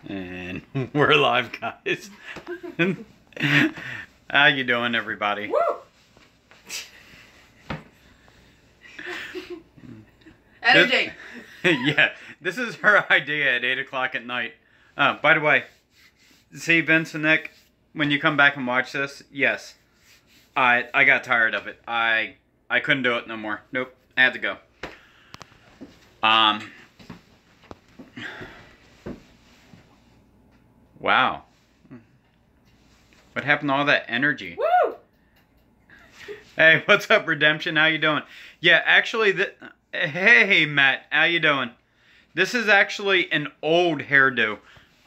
And we're live, guys. How you doing, everybody? Woo! Energy. Yeah, this is her idea at 8 o'clock at night. By the way, see Vince and Nick, when you come back and watch this, yes, I got tired of it. I couldn't do it no more. Nope, I had to go. Wow. What happened to all that energy? Woo! Hey, what's up, Redemption? How you doing? Yeah, actually, hey, Matt, how you doing? This is actually an old hairdo.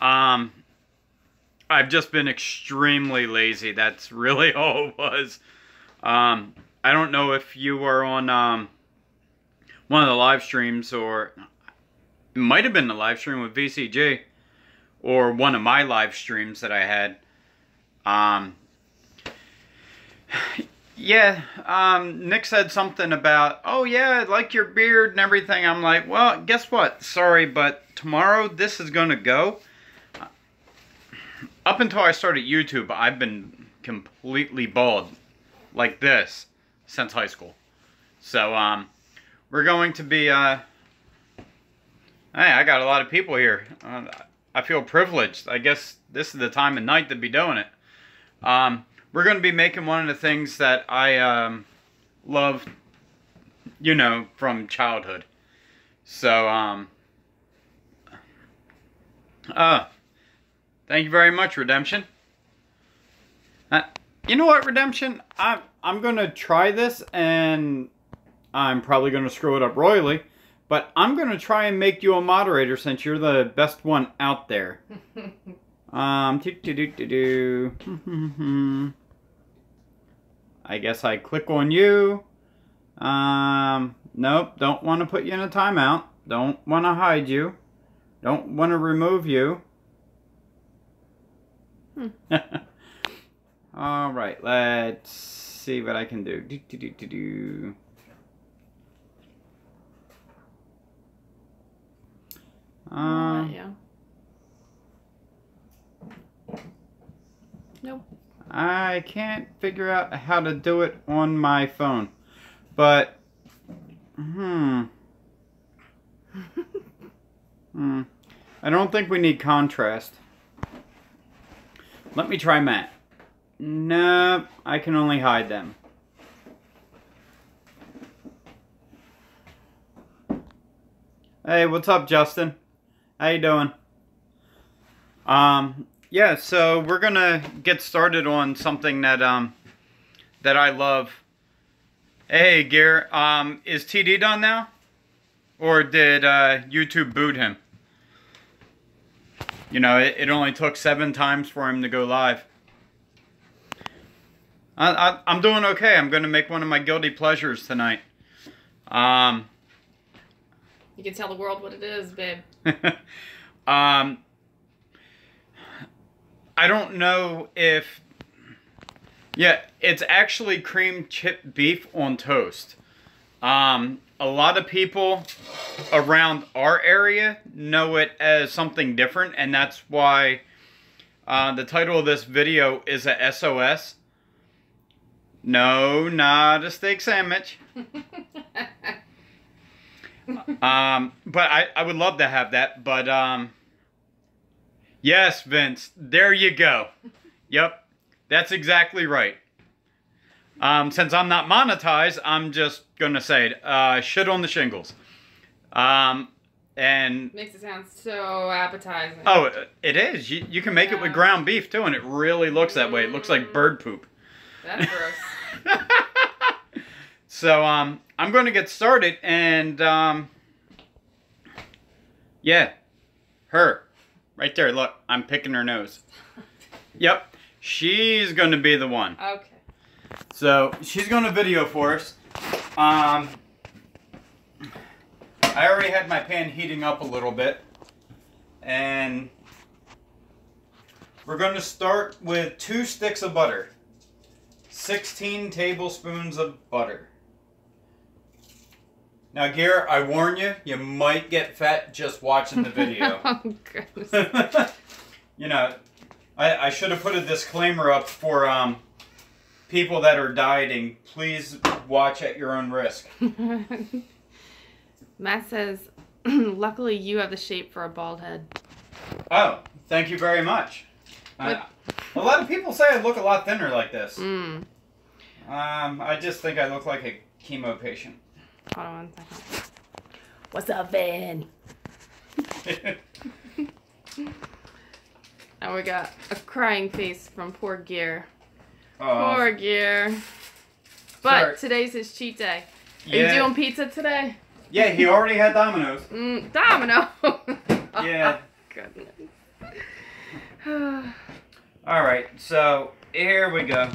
I've just been extremely lazy. That's really all it was. I don't know if you were on one of the live streams, or it might have been the live stream with VCG, or one of my live streams that I had. Yeah, Nick said something about, oh yeah, I like your beard and everything. I'm like, well, guess what? Sorry, but tomorrow this is going to go. Up until I started YouTube, I've been completely bald like this since high school. So, we're going to be, hey, I got a lot of people here. I feel privileged. I guess this is the time of night to be doing it. We're going to be making one of the things that I love, you know, from childhood. So, thank you very much, Redemption. You know what, Redemption? I'm going to try this, and I'm probably going to screw it up royally. But I'm going to try and make you a moderator since you're the best one out there. I guess I click on you. Nope, don't want to put you in a timeout. Don't want to hide you. Don't want to remove you. Alright, let's see what I can do. Yeah. Nope. I can't figure out how to do it on my phone. But, I don't think we need contrast. Let me try Matt. Nope, I can only hide them. Hey, what's up, Justin? How you doing? Yeah, so we're gonna get started on something that that I love. Hey, Gear, is TD done now? Or did YouTube boot him? You know, it only took 7 times for him to go live. I'm doing okay. I'm gonna make one of my guilty pleasures tonight. You can tell the world what it is, babe. I don't know if... Yeah, it's actually cream chip beef on toast. A lot of people around our area know it as something different, and that's why the title of this video is a SOS. No, not a steak sandwich. But I would love to have that, but yes, Vince, there you go. Yep, that's exactly right. Since I'm not monetized, I'm just gonna say it. Shit on the shingles. And makes it sound so appetizing. Oh, it is. You can make it with ground beef too, and it really looks that way. It looks like bird poop. That's gross. So, I'm going to get started, and, yeah, her, right there, look, I'm picking her nose. Yep, she's going to be the one. Okay. So, she's going to video for us. I already had my pan heating up a little bit, and we're going to start with 2 sticks of butter. 16 tablespoons of butter. Now, Garrett, I warn you, you might get fat just watching the video. Oh, goodness. you know, I should have put a disclaimer up for people that are dieting. Please watch at your own risk. Matt says, luckily you have the shape for a bald head. Oh, thank you very much. A lot of people say I look a lot thinner like this. I just think I look like a chemo patient. Hold on 1 second. What's up, Vin? And we got a crying face from poor Gear. Poor Gear. But Sorry. today's his cheat day. Are Yeah. you doing pizza today? Yeah, he already had Domino's. Domino. Yeah. Goodness. Alright, so here we go.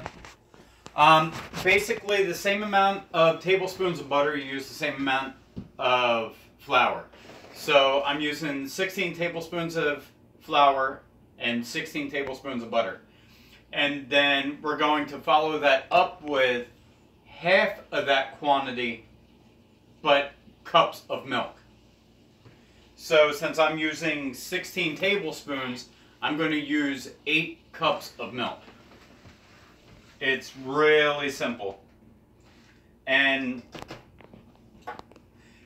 Basically the same amount of tablespoons of butter, you use the same amount of flour. So I'm using 16 tablespoons of flour and 16 tablespoons of butter. And then we're going to follow that up with half of that quantity, but cups of milk. So since I'm using 16 tablespoons, I'm going to use 8 cups of milk. It's really simple. And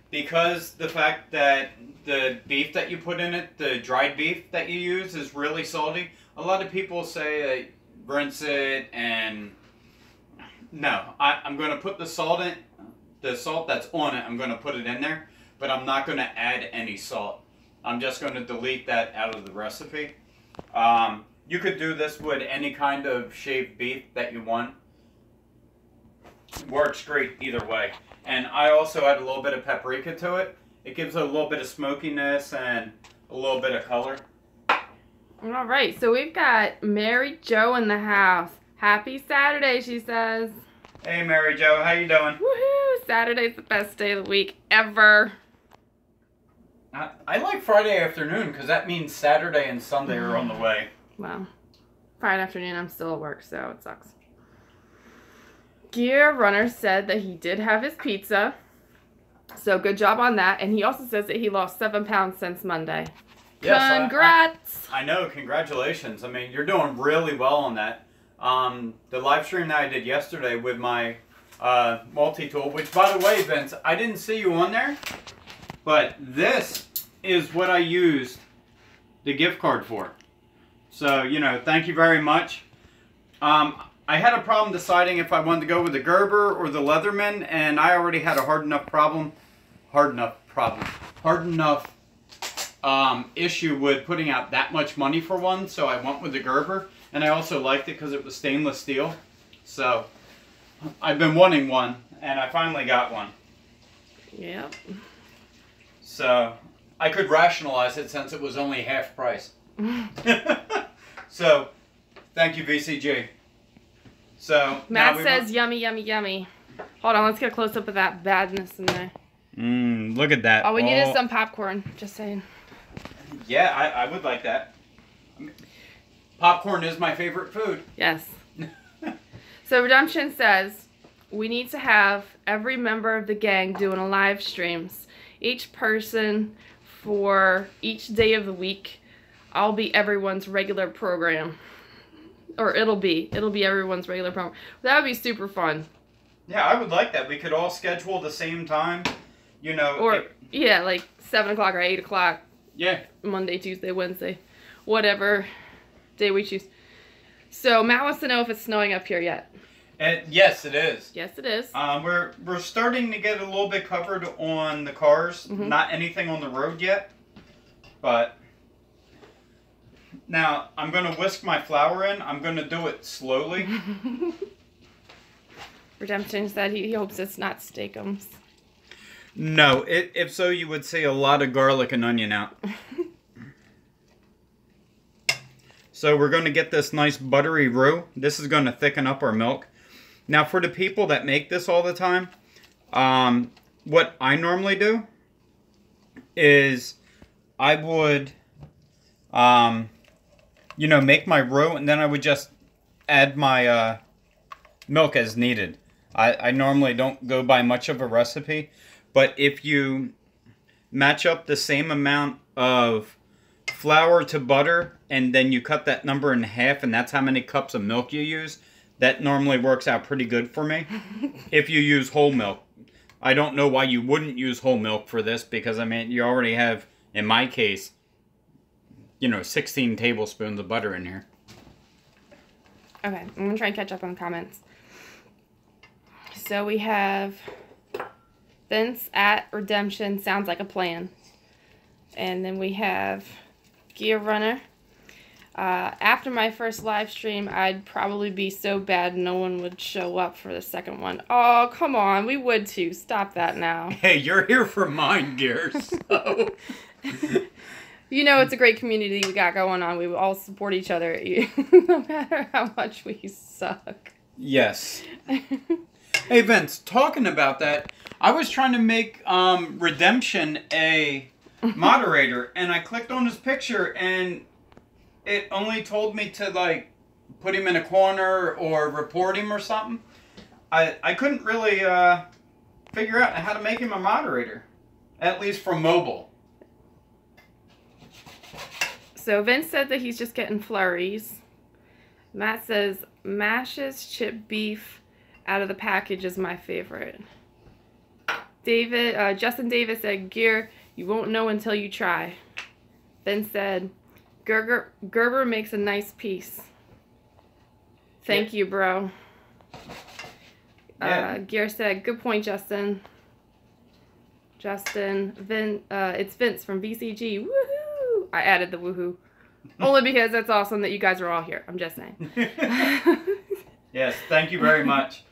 because the fact that the beef that you put in it, the dried beef that you use, is really salty, a lot of people say rinse it, and no, I'm going to put the salt that's on it, I'm going to put it in there, but I'm not going to add any salt. I'm just going to delete that out of the recipe. You could do this with any kind of shaved beef that you want. Works great either way. And I also add a little bit of paprika to it. It gives it a little bit of smokiness and a little bit of color. All right, so we've got Mary Jo in the house. Happy Saturday, she says. Hey, Mary Jo, how you doing? Woohoo! Saturday's the best day of the week ever. I like Friday afternoon because that means Saturday and Sunday are on the way. Well, Friday afternoon I'm still at work, so it sucks. Gear Runner said that he did have his pizza. So good job on that. And he also says that he lost 7 pounds since Monday. Yes, congrats! I know, congratulations. I mean, you're doing really well on that. The live stream that I did yesterday with my multi-tool, which, by the way, Vince, I didn't see you on there, but this is what I used the gift card for. So, you know, thank you very much. I had a problem deciding if I wanted to go with the Gerber or the Leatherman, and I already had a hard enough issue with putting out that much money for one, so I went with the Gerber, and I also liked it because it was stainless steel. So I've been wanting one, and I finally got one. Yep. So I could rationalize it since it was only half price. So thank you, VCG. So Matt says yummy, yummy, yummy. Hold on, let's get a close up of that badness in there. Look at that. All we need is some popcorn. Just saying. Yeah, I would like that. Popcorn is my favorite food. Yes. So Redemption says, we need to have every member of the gang doing a live streams. Each person for each day of the week. I'll be everyone's regular program. Or it'll be everyone's regular program. That would be super fun. Yeah, I would like that. We could all schedule the same time. You know. Or, yeah, like 7 o'clock or 8 o'clock. Yeah. Monday, Tuesday, Wednesday. Whatever day we choose. So, Matt wants to know if it's snowing up here yet. Yes, it is. Yes, it is. We're starting to get a little bit covered on the cars. Mm-hmm. Not anything on the road yet. But now, I'm going to whisk my flour in. I'm going to do it slowly. Redemption said he hopes it's not steakums. No, if so, you would see a lot of garlic and onion out. So we're going to get this nice buttery roux. This is going to thicken up our milk. Now, for the people that make this all the time, what I normally do is I would, you know, make my roux, and then I would just add my milk as needed. I normally don't go by much of a recipe, but if you match up the same amount of flour to butter, and then you cut that number in half, and that's how many cups of milk you use, that normally works out pretty good for me. If you use whole milk. I don't know why you wouldn't use whole milk for this, because, I mean, you already have, in my case, 16 tablespoons of butter in here. Okay, I'm going to try and catch up on comments. So we have Vince at Redemption, sounds like a plan. And then we have Gear Runner. After my first live stream, I'd probably be so bad no one would show up for the second one. Oh, come on, we would too. Stop that now. Hey, you're here for mine, Gear, so... You know, it's a great community we got going on. We all support each other, no matter how much we suck. Yes. Hey, Vince, talking about that, I was trying to make Redemption a moderator, and I clicked on his picture, and it only told me to, like, put him in a corner or report him or something. I couldn't really figure out how to make him a moderator, at least for mobile. So Vince said that he's just getting flurries. Matt says, Mash's chip beef out of the package is my favorite. Justin Davis said, Gear, you won't know until you try. Vince said, Gerber makes a nice piece. Thank you, bro. Yeah. Gear said, good point, Justin. It's Vince from VCG. Woohoo! I added the woohoo. Only because that's awesome that you guys are all here. I'm just saying. Yes, thank you very much.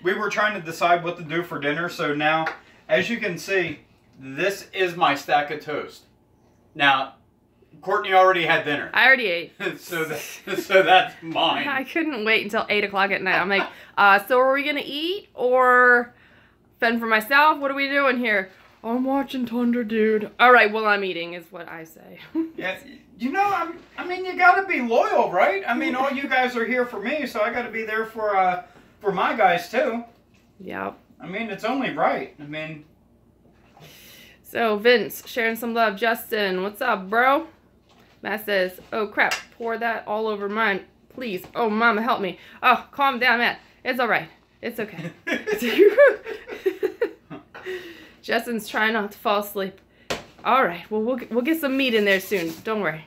We were trying to decide what to do for dinner, so now, as you can see, this is my stack of toast. Now, Courtney already had dinner. I already ate. so that's mine. I couldn't wait until 8 o'clock at night. I'm like, so are we going to eat or fend for myself? What are we doing here? I'm watching Thunder, dude. All right, well, I'm eating is what I say. Yeah, I mean, you got to be loyal, right? I mean, all you guys are here for me, so I got to be there for my guys, too. Yep. I mean, it's only right. I mean... So, Vince, sharing some love. Justin, what's up, bro? Matt says, oh, crap, pour that all over mine, please. Oh, Mama, help me. Oh, calm down, Matt. It's all right. It's okay. Justin's trying not to fall asleep. All right, well, we'll get some meat in there soon. Don't worry.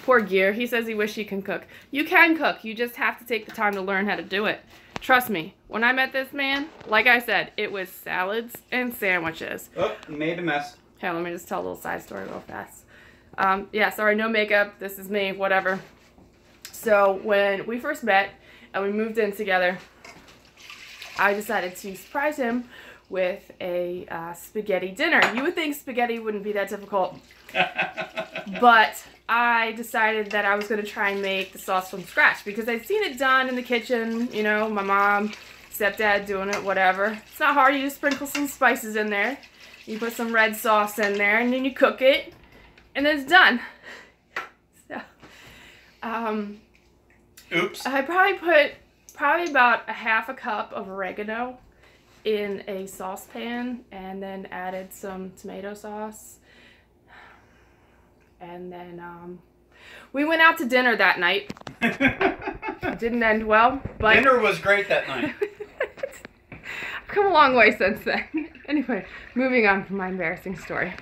Poor Gear. He says he wishes he can cook. You can cook. You just have to take the time to learn how to do it. Trust me, when I met this man, like I said, it was salads and sandwiches. Oh, made a mess. Here, let me just tell a little side story real fast. Yeah, sorry, no makeup. This is me, whatever. So when we first met and we moved in together, I decided to surprise him with a spaghetti dinner. You would think spaghetti wouldn't be that difficult. But I decided that I was going to try and make the sauce from scratch because I'd seen it done in the kitchen, you know, my mom, stepdad doing it, whatever. It's not hard. You just sprinkle some spices in there. You put some red sauce in there and then you cook it and then it's done. So, oops. I probably put about a half a cup of oregano in a saucepan and then added some tomato sauce. And then we went out to dinner that night. It didn't end well, but dinner was great that night. I've come a long way since then. Anyway, moving on from my embarrassing story.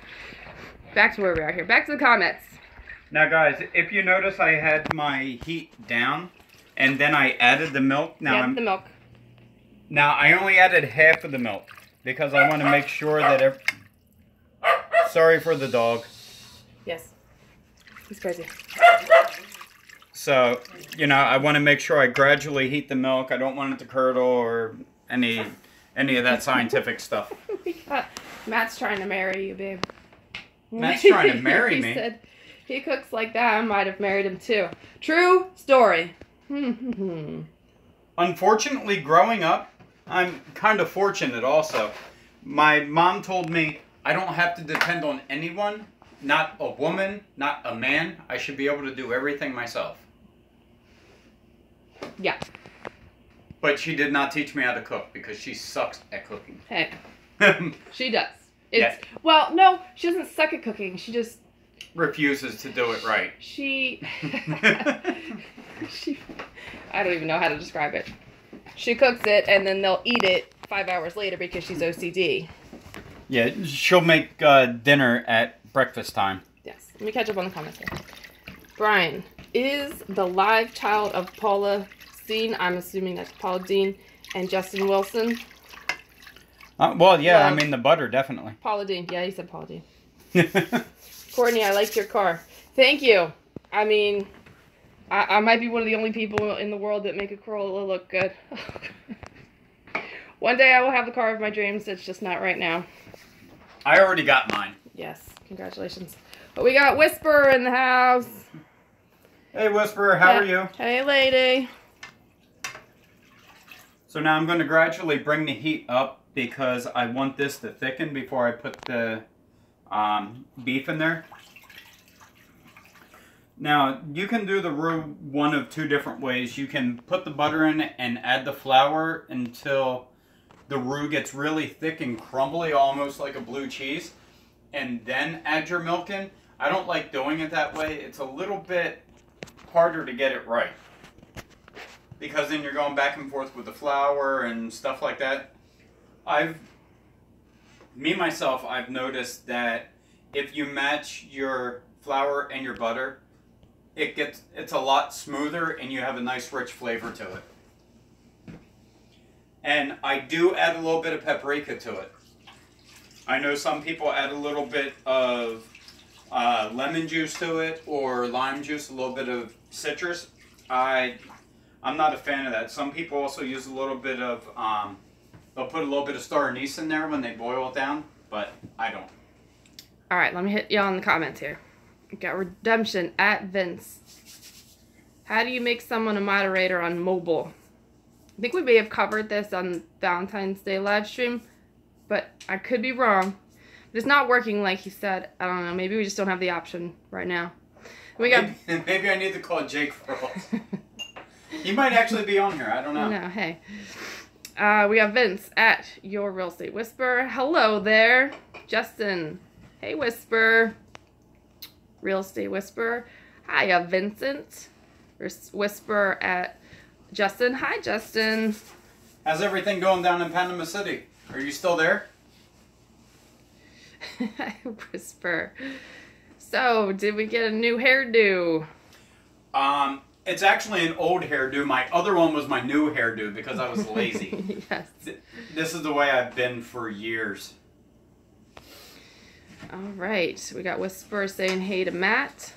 Back to where we are here. Back to the comments. Now, guys, if you notice, I had my heat down, and then I added the milk. Now, the milk. Now, I only added half of the milk because I want to make sure that sorry for the dog. Yes. He's crazy. So, you know, I want to make sure I gradually heat the milk. I don't want it to curdle or any of that scientific stuff. Matt's trying to marry you, babe. Matt's trying to marry me? He said he cooks like that. I might have married him too. True story. Unfortunately, growing up, I'm kind of fortunate also. My mom told me I don't have to depend on anyone. Not a woman, not a man. I should be able to do everything myself. Yeah. But she did not teach me how to cook because she sucks at cooking. Hey. She does. Well, no, she doesn't suck at cooking. She just refuses to do it right. She, I don't even know how to describe it. She cooks it and then they'll eat it 5 hours later because she's OCD. Yeah, she'll make dinner at breakfast time. Yes. Let me catch up on the comments here. Brian, is the live child of Paula Dean, I'm assuming that's Paula Dean, and Justin Wilson? Well, yeah, I mean the butter, definitely. Paula Dean. Yeah, he said Paula Dean. Courtney, I liked your car. Thank you. I mean, I might be one of the only people in the world that make a Corolla look good. One day I will have the car of my dreams. It's just not right now. I already got mine. Yes, congratulations. But we got Whisper in the house. Hey, Whisper, how are you? Hey, lady. So now I'm going to gradually bring the heat up because I want this to thicken before I put the beef in there. Now, you can do the roux one of two different ways. You can put the butter in and add the flour until the roux gets really thick and crumbly, almost like a blue cheese, and then add your milk in. I don't like doing it that way. It's a little bit harder to get it right, because then you're going back and forth with the flour and stuff like that. I've noticed that if you match your flour and your butter, it's a lot smoother and you have a nice rich flavor to it. And I do add a little bit of paprika to it. I know some people add a little bit of lemon juice to it, or lime juice, a little bit of citrus. I'm not a fan of that. Some people also use a little bit of, they'll put a little bit of star anise in there when they boil it down, but I don't. All right, let me hit y'all in the comments here. We got Redemption at Vince. How do you make someone a moderator on mobile? I think we may have covered this on Valentine's Day live stream, but I could be wrong. It's not working like he said. I don't know. Maybe we just don't have the option right now. We got. Maybe I need to call Jake Frost. He might actually be on here. I don't know. No, hey. We got Vince at Your Real Estate Whisper. Hello there, Justin. Hey, Whisper. Real Estate Whisper. Hi, Vincent. Whisper at Justin. Hi, Justin. How's everything going down in Panama City? Are you still there? Whisper. So, did we get a new hairdo? It's actually an old hairdo. My other one was my new hairdo because I was lazy. Yes. This is the way I've been for years. All right. We got Whisper saying hey to Matt.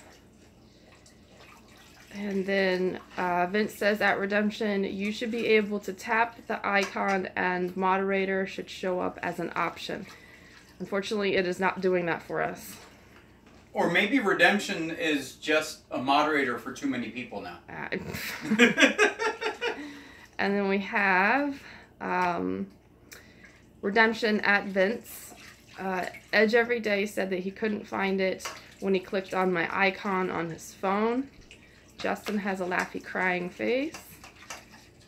And then Vince says at Redemption, you should be able to tap the icon and moderator should show up as an option. Unfortunately, it is not doing that for us. Or maybe Redemption is just a moderator for too many people now. And then we have Redemption at Vince. Edge Everyday said that he couldn't find it when he clicked on my icon on his phone. Justin has a laughy crying face.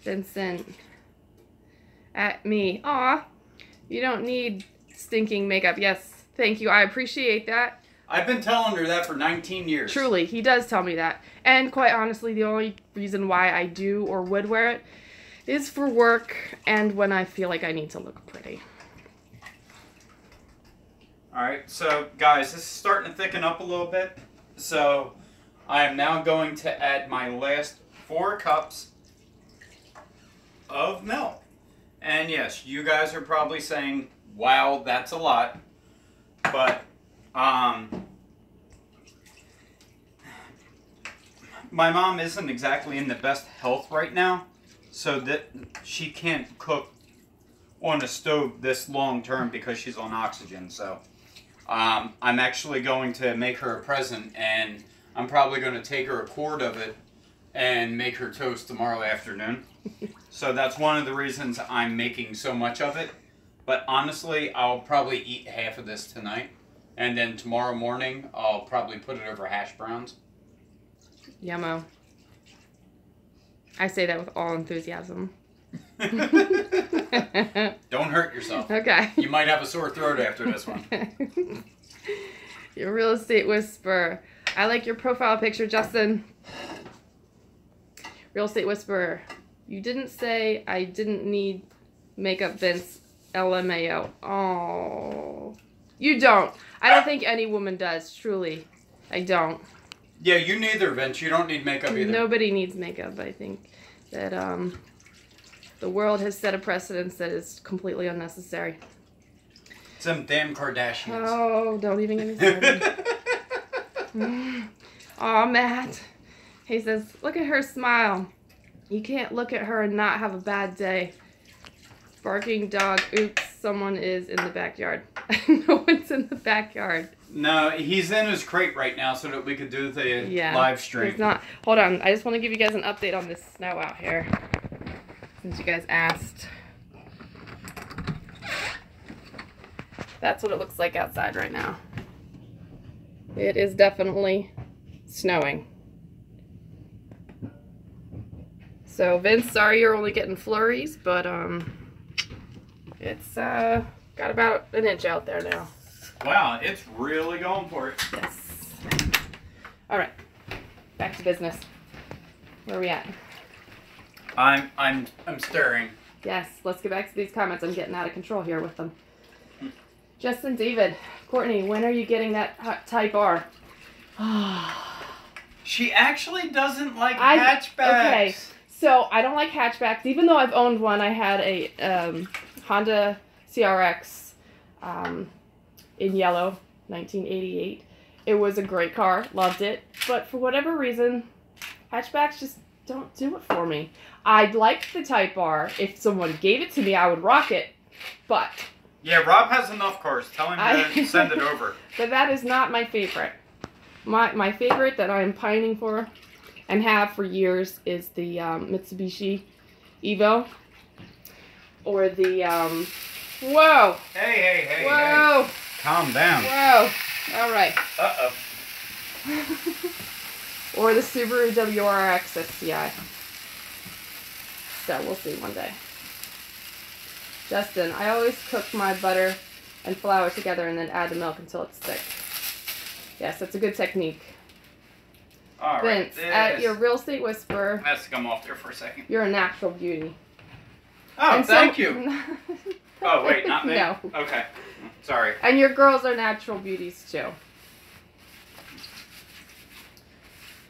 Vincent at me. Aw, you don't need stinking makeup. Yes, thank you. I appreciate that. I've been telling her that for 19 years. Truly, he does tell me that. And quite honestly, the only reason why I do or would wear it is for work and when I feel like I need to look pretty. Alright, so guys, this is starting to thicken up a little bit. So I am now going to add my last 4 cups of milk. And yes, you guys are probably saying, wow, that's a lot. But my mom isn't exactly in the best health right now, so that she can't cook on a stove this long term because she's on oxygen. So I'm actually going to make her a present, and I'm probably going to take her a quart of it and make her toast tomorrow afternoon. So that's one of the reasons I'm making so much of it. But honestly, I'll probably eat half of this tonight. And then tomorrow morning, I'll probably put it over hash browns. Yummo. I say that with all enthusiasm. Don't hurt yourself. Okay. You might have a sore throat after this one. Your real estate whisperer. I like your profile picture, Justin. Real estate whisperer. You didn't say I didn't need makeup, Vince. LMAO. Oh. You don't. I don't think any woman does, truly. I don't. Yeah, you neither, Vince. You don't need makeup either. Nobody needs makeup. I think that the world has set a precedence that is completely unnecessary. Some damn Kardashians. Oh, don't even get me started. Aw, Matt. He says, look at her smile. You can't look at her and not have a bad day. Barking dog. Oops, someone is in the backyard. No one's in the backyard. No, he's in his crate right now so that we could do the live stream. He's not. Hold on. I just want to give you guys an update on this snow out here. Since you guys asked. That's what it looks like outside right now. It is definitely snowing. So, Vince, sorry you're only getting flurries, but it's got about an inch out there now. Wow, it's really going for it. Yes. All right, back to business. Where are we at? I'm stirring. Yes, let's get back to these comments. I'm getting out of control here with them. Justin, David, Courtney, when are you getting that Type R? She actually doesn't like hatchbacks. Okay, so I don't like hatchbacks. Even though I've owned one, I had a Honda CRX in yellow, 1988. It was a great car, loved it. But for whatever reason, hatchbacks just don't do it for me. I'd like the Type R. If someone gave it to me, I would rock it. But yeah, Rob has enough cars. Tell him to send it over. But that is not my favorite. My favorite that I'm pining for and have for years is the Mitsubishi Evo. Or the, whoa! Hey, whoa! Hey. Calm down. Whoa! Alright. Uh-oh. Or the Subaru WRX STI. So, we'll see one day. Justin, I always cook my butter and flour together and then add the milk until it's thick. Yes, that's a good technique. All Vince, right, at your real estate whisperer, let's come off there for a second. you're a natural beauty. Oh, and thank you. Oh, wait, not me? No. Okay. Sorry. And your girls are natural beauties, too.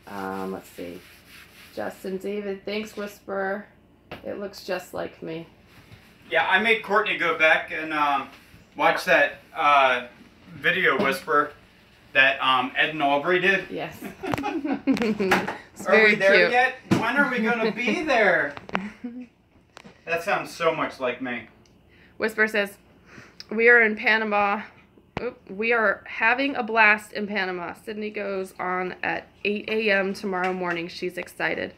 Let's see. Justin, David, thanks, Whisperer. It looks just like me. Yeah, I made Courtney go back and watch that video Whisper that Ed and Aubrey did. Yes. Are we there yet? When are we going to be there? That sounds so much like me. Whisper says, we are in Panama. We are having a blast in Panama. Sydney goes on at 8 a.m. tomorrow morning. She's excited.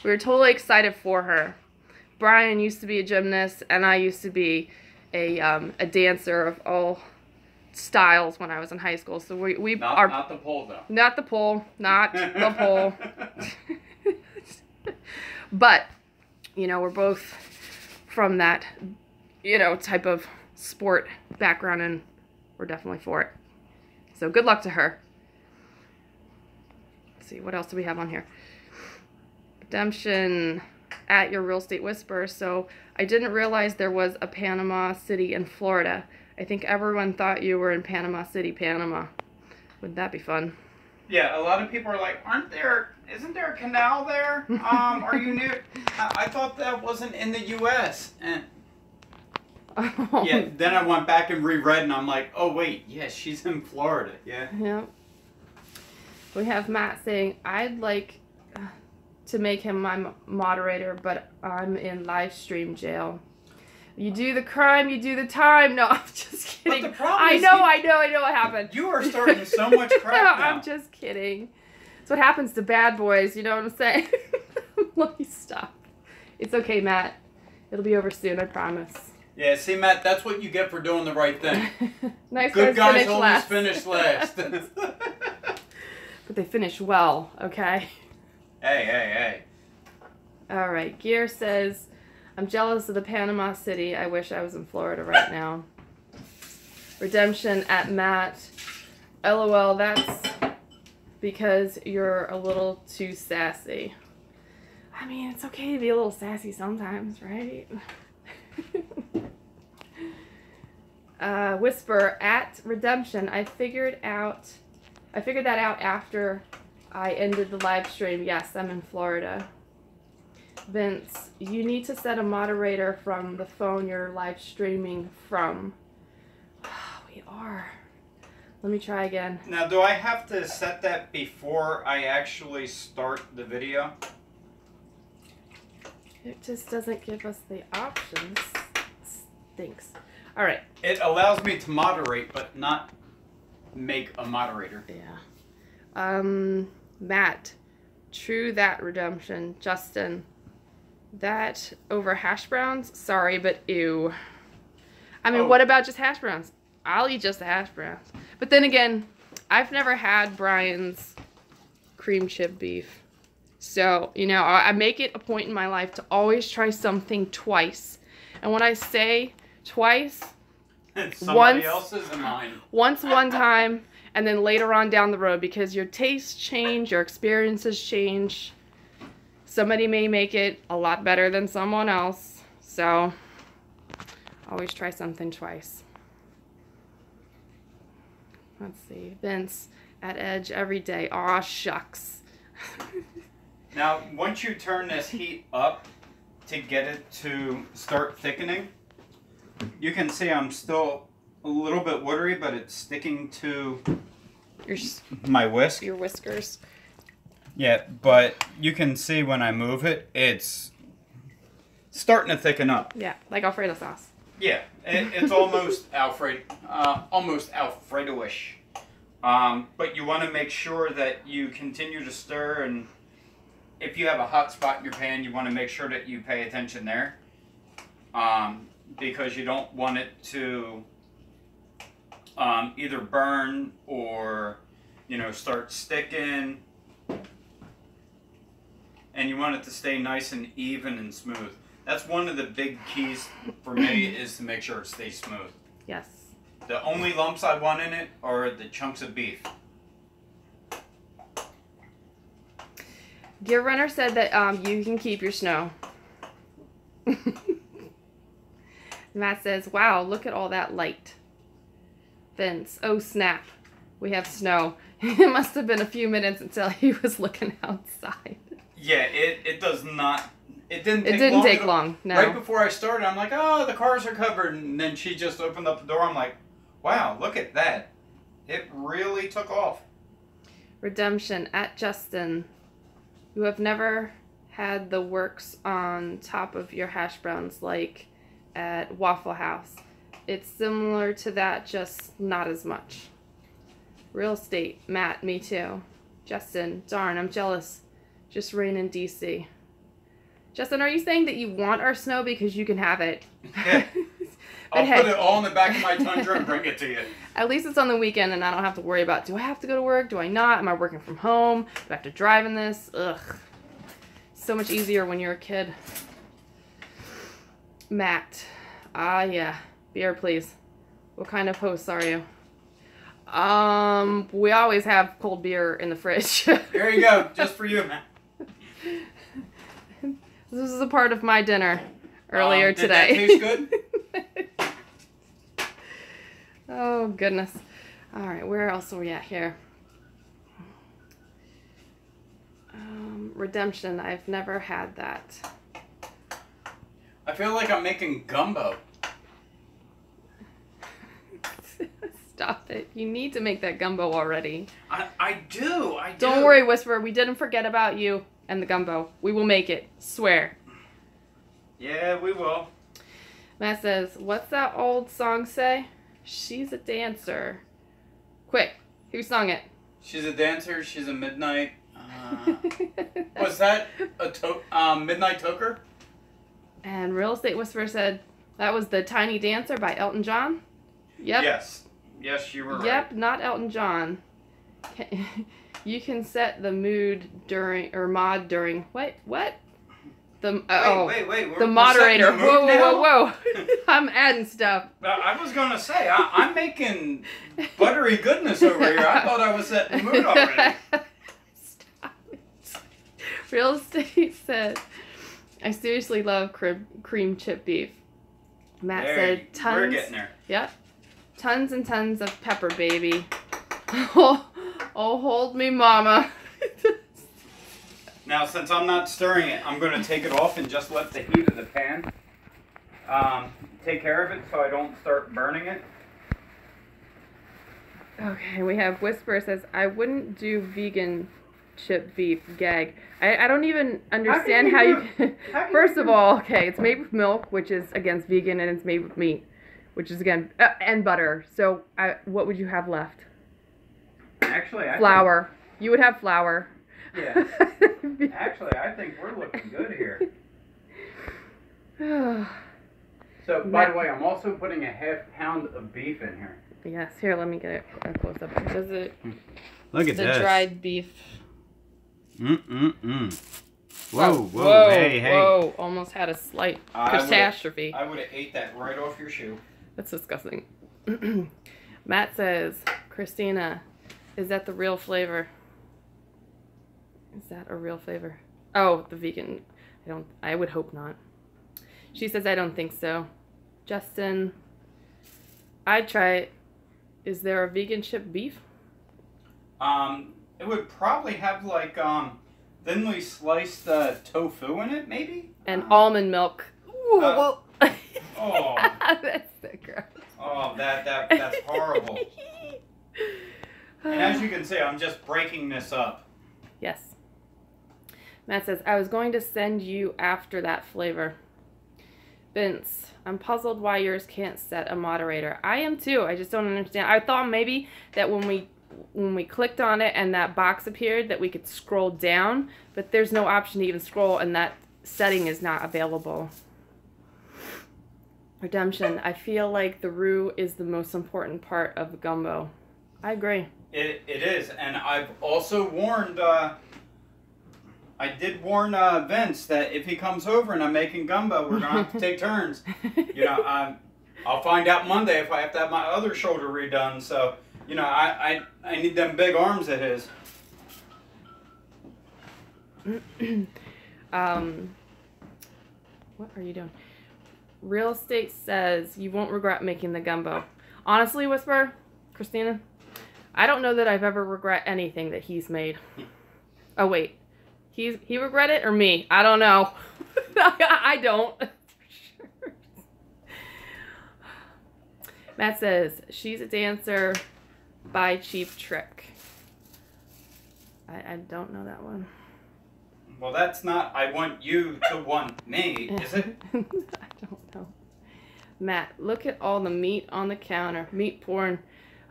We were totally excited for her. Brian used to be a gymnast, and I used to be a dancer of all styles when I was in high school. So we are not the pole though. Not the pole, not the pole. But you know, we're both from that type of sport background, and we're definitely for it. So good luck to her. Let's see, what else do we have on here? Redemption at your real estate whisperer. So I didn't realize there was a Panama City in Florida. I think everyone thought you were in Panama City, Panama. Wouldn't that be fun? Yeah, a lot of people are like, isn't there a canal there? Are you near? I thought that wasn't in the U.S. And yeah, then I went back and reread, and I'm like, oh wait, yes, she's in Florida. Yeah. Yeah. We have Matt saying, I'd like to make him my moderator, but I'm in live stream jail. You do the crime, you do the time. No, I'm just kidding. But the problem is I know what happened. You are starting so much crap now. I'm just kidding. That's what happens to bad boys, you know what I'm saying? Let me stop. It's okay, Matt. It'll be over soon, I promise. Yeah, see, Matt, that's what you get for doing the right thing. Nice Good guys always last. finish last. But they finish well, okay? Hey. All right, Gear says, I'm jealous of the Panama City. I wish I was in Florida right now. Redemption at Matt. LOL, that's because you're a little too sassy. I mean, it's okay to be a little sassy sometimes, right? Whisper at Redemption. I figured that out after I ended the live stream. Yes, I'm in Florida. Vince, you need to set a moderator from the phone you're live streaming from. We are. Let me try again. Now, do I have to set that before I actually start the video? It just doesn't give us the options. Stinks. All right. It allows me to moderate, but not make a moderator. Yeah. Matt. True that, Redemption. Justin. That over hash browns? Sorry, but ew. I mean, what about just hash browns? I'll eat just the hash browns. But then again, I've never had Brian's cream chip beef. So, you know, I make it a point in my life to always try something twice. And when I say twice, somebody else's and mine. Once one time, and then later on down the road, because your tastes change, your experiences change. Somebody may make it a lot better than someone else. So, always try something twice. Let's see. Vince, at Edge every day. Aw, shucks. Now, once you turn this heat up to get it to start thickening, you can see I'm still a little bit watery, but it's sticking to my whisk. Your whiskers. Yeah, but you can see when I move it, it's starting to thicken up. Yeah, like Alfredo sauce. Yeah, it's almost Alfredo-ish. But you want to make sure that you continue to stir, and if you have a hot spot in your pan, you want to make sure that you pay attention there. Because you don't want it to either burn or, you know, start sticking. And you want it to stay nice and even and smooth. That's one of the big keys for me, is to make sure it stays smooth. Yes. The only lumps I want in it are the chunks of beef. Gear Runner said that you can keep your snow. Matt says, wow, look at all that light. Vince, oh snap, we have snow. It must have been a few minutes until he was looking outside. Yeah, it does not. It didn't take long. No. Right before I started, I'm like, oh, the cars are covered. And then she just opened up the door. I'm like, wow, look at that. It really took off. Redemption at Justin. You have never had the works on top of your hash browns like at Waffle House. It's similar to that, just not as much. Real estate. Matt, me too. Justin, darn, I'm jealous. Just rain in DC. Justin, are you saying that you want our snow because you can have it? Yeah. I'll put it all in the back of my Tundra and bring it to you. At least it's on the weekend and I don't have to worry about, do I have to go to work? Do I not? Am I working from home? Do I have to drive in this? Ugh. So much easier when you're a kid. Matt. Ah, yeah. Beer, please. What kind of hosts are you? We always have cold beer in the fridge. There you go. Just for you, man. This is a part of my dinner earlier today. Did that taste good? Oh, goodness. All right, where else are we at here? Redemption. I've never had that. I feel like I'm making gumbo. Stop it. You need to make that gumbo already. I do. Don't worry, Whisper. We didn't forget about you and the gumbo. We will make it. Swear. Yeah, we will. Matt says, what's that old song say? She's a dancer. Quick. Who sung it? She's a dancer. She's a midnight. Was that a Midnight Toker? And Real Estate Whisperer said, that was The Tiny Dancer by Elton John? Yep. Yes. Yes, you were right. Yep, not Elton John. You can set the mood during, or mod during, what? The Wait. The moderator. We're setting the mood now? Whoa. I'm adding stuff. I was gonna say I'm making buttery goodness over here. I thought I was setting the mood already. Stop it. Real estate said, I seriously love cream chip beef. Matt said tons. We're getting there. Yep. Tons and tons of pepper, baby. Oh, hold me, mama. Now, since I'm not stirring it, I'm going to take it off and just let the heat of the pan take care of it so I don't start burning it. Okay, we have Whisper says, I wouldn't do vegan chip beef gag. I don't even understand how you can... First of all, okay, it's made with milk, which is against vegan, and it's made with meat, which is again, and butter. So what would you have left? Actually, flour. You would have flour. Yeah. Actually, I think we're looking good here. So, by the way, I'm also putting a ½ pound of beef in here. Yes, here, let me get a close up. Does it? Look at this. The dried beef. Whoa, hey. Whoa, almost had a slight catastrophe. I would have ate that right off your shoe. That's disgusting. Matt says, Christina, is that the real flavor? Is that a real flavor? Oh, the vegan. I would hope not. She says, I don't think so. Justin, I'd try it. Is there a vegan chip beef? It would probably have like thinly sliced tofu in it, maybe. And almond milk. Ooh, whoa. Oh. That's so gross. Oh, that's horrible. And as you can see, I'm just breaking this up. Yes. Matt says, I was going to send you after that flavor. Vince, I'm puzzled why yours can't set a moderator. I am too. I just don't understand. I thought maybe that when we clicked on it and that box appeared that we could scroll down, but there's no option to even scroll and that setting is not available. Redemption, I feel like the roux is the most important part of the gumbo. I agree. It is, and I've also warned, I did warn Vince that if he comes over and I'm making gumbo, we're going to have to take turns. You know, I'll find out Monday if I have to have my other shoulder redone, so, you know, I need them big arms of his. What are you doing? Real estate says you won't regret making the gumbo. Honestly, Whisper, Christina, I don't know that I've ever regret anything that he's made. Oh wait, he regret it or me? I don't know. I don't. Sure. Matt says she's a dancer by Cheap Trick. I don't know that one. Well, that's not I want you to want me, is it? I don't know. Matt, look at all the meat on the counter. Meat porn.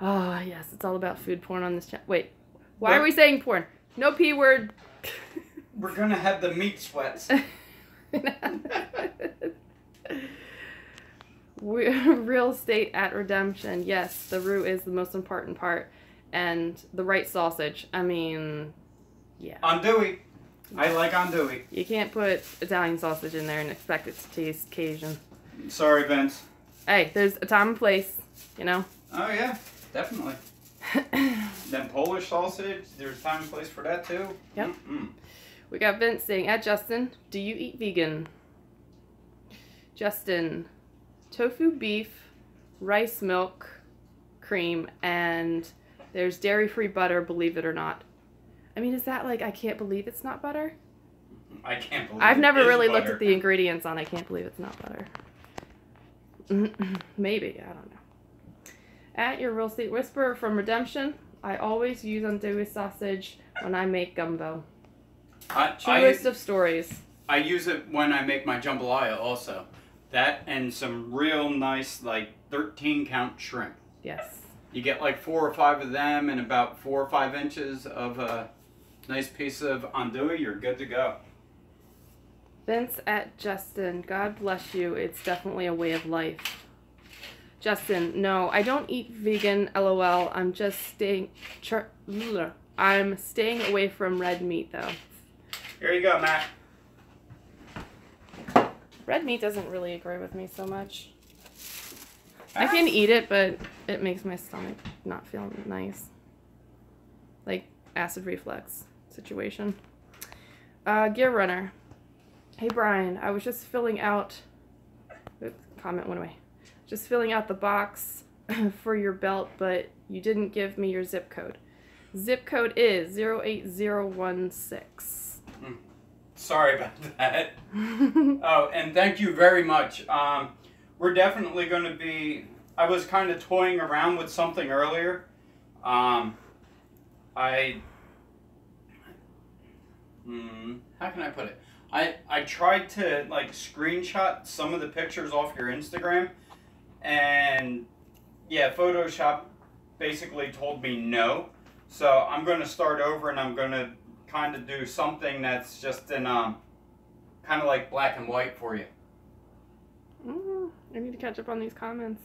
Oh, yes, it's all about food porn on this channel. Wait, why are we saying porn? No P word. We're going to have the meat sweats. Real estate at Redemption. Yes, the roux is the most important part. And the right sausage. I mean, yeah. Andouille. I like andouille. You can't put Italian sausage in there and expect it to taste Cajun. Sorry, Vince. Hey, there's a time and place, you know? Oh, yeah, definitely. Then Polish sausage, there's time and place for that, too. Yep. We got Vince saying, at Justin, do you eat vegan? Justin, tofu beef, rice milk, cream, and there's dairy-free butter, believe it or not. I mean, is that like, I can't believe it's not butter? I can't believe I've never really butter. looked at the ingredients on I can't believe it's not butter. Maybe, I don't know. At your real estate whisperer from Redemption, I always use andouille sausage when I make gumbo. Truest of stories. I use it when I make my jambalaya also. That and some real nice, like, 13-count shrimp. Yes. You get like 4 or 5 of them and about 4 or 5 inches of a nice piece of andouille, you're good to go. Vince at Justin, God bless you. It's definitely a way of life. Justin, no, I don't eat vegan, LOL. I'm just staying away from red meat, though. Here you go, Matt. Red meat doesn't really agree with me so much. I can eat it, but it makes my stomach not feel nice. Like acid reflux situation. Gear Runner. Hey Brian, I was just filling out... Oops, comment went away. Just filling out the box for your belt, but you didn't give me your zip code. Zip code is 08016. Sorry about that. Oh, and thank you very much. We're definitely going to be... I was kind of toying around with something earlier. How can I put it? I tried to like screenshot some of the pictures off your Instagram, and yeah, Photoshop basically told me no. So I'm going to start over, and I'm going to kind of do something that's just in kind of like black and white for you. I need to catch up on these comments.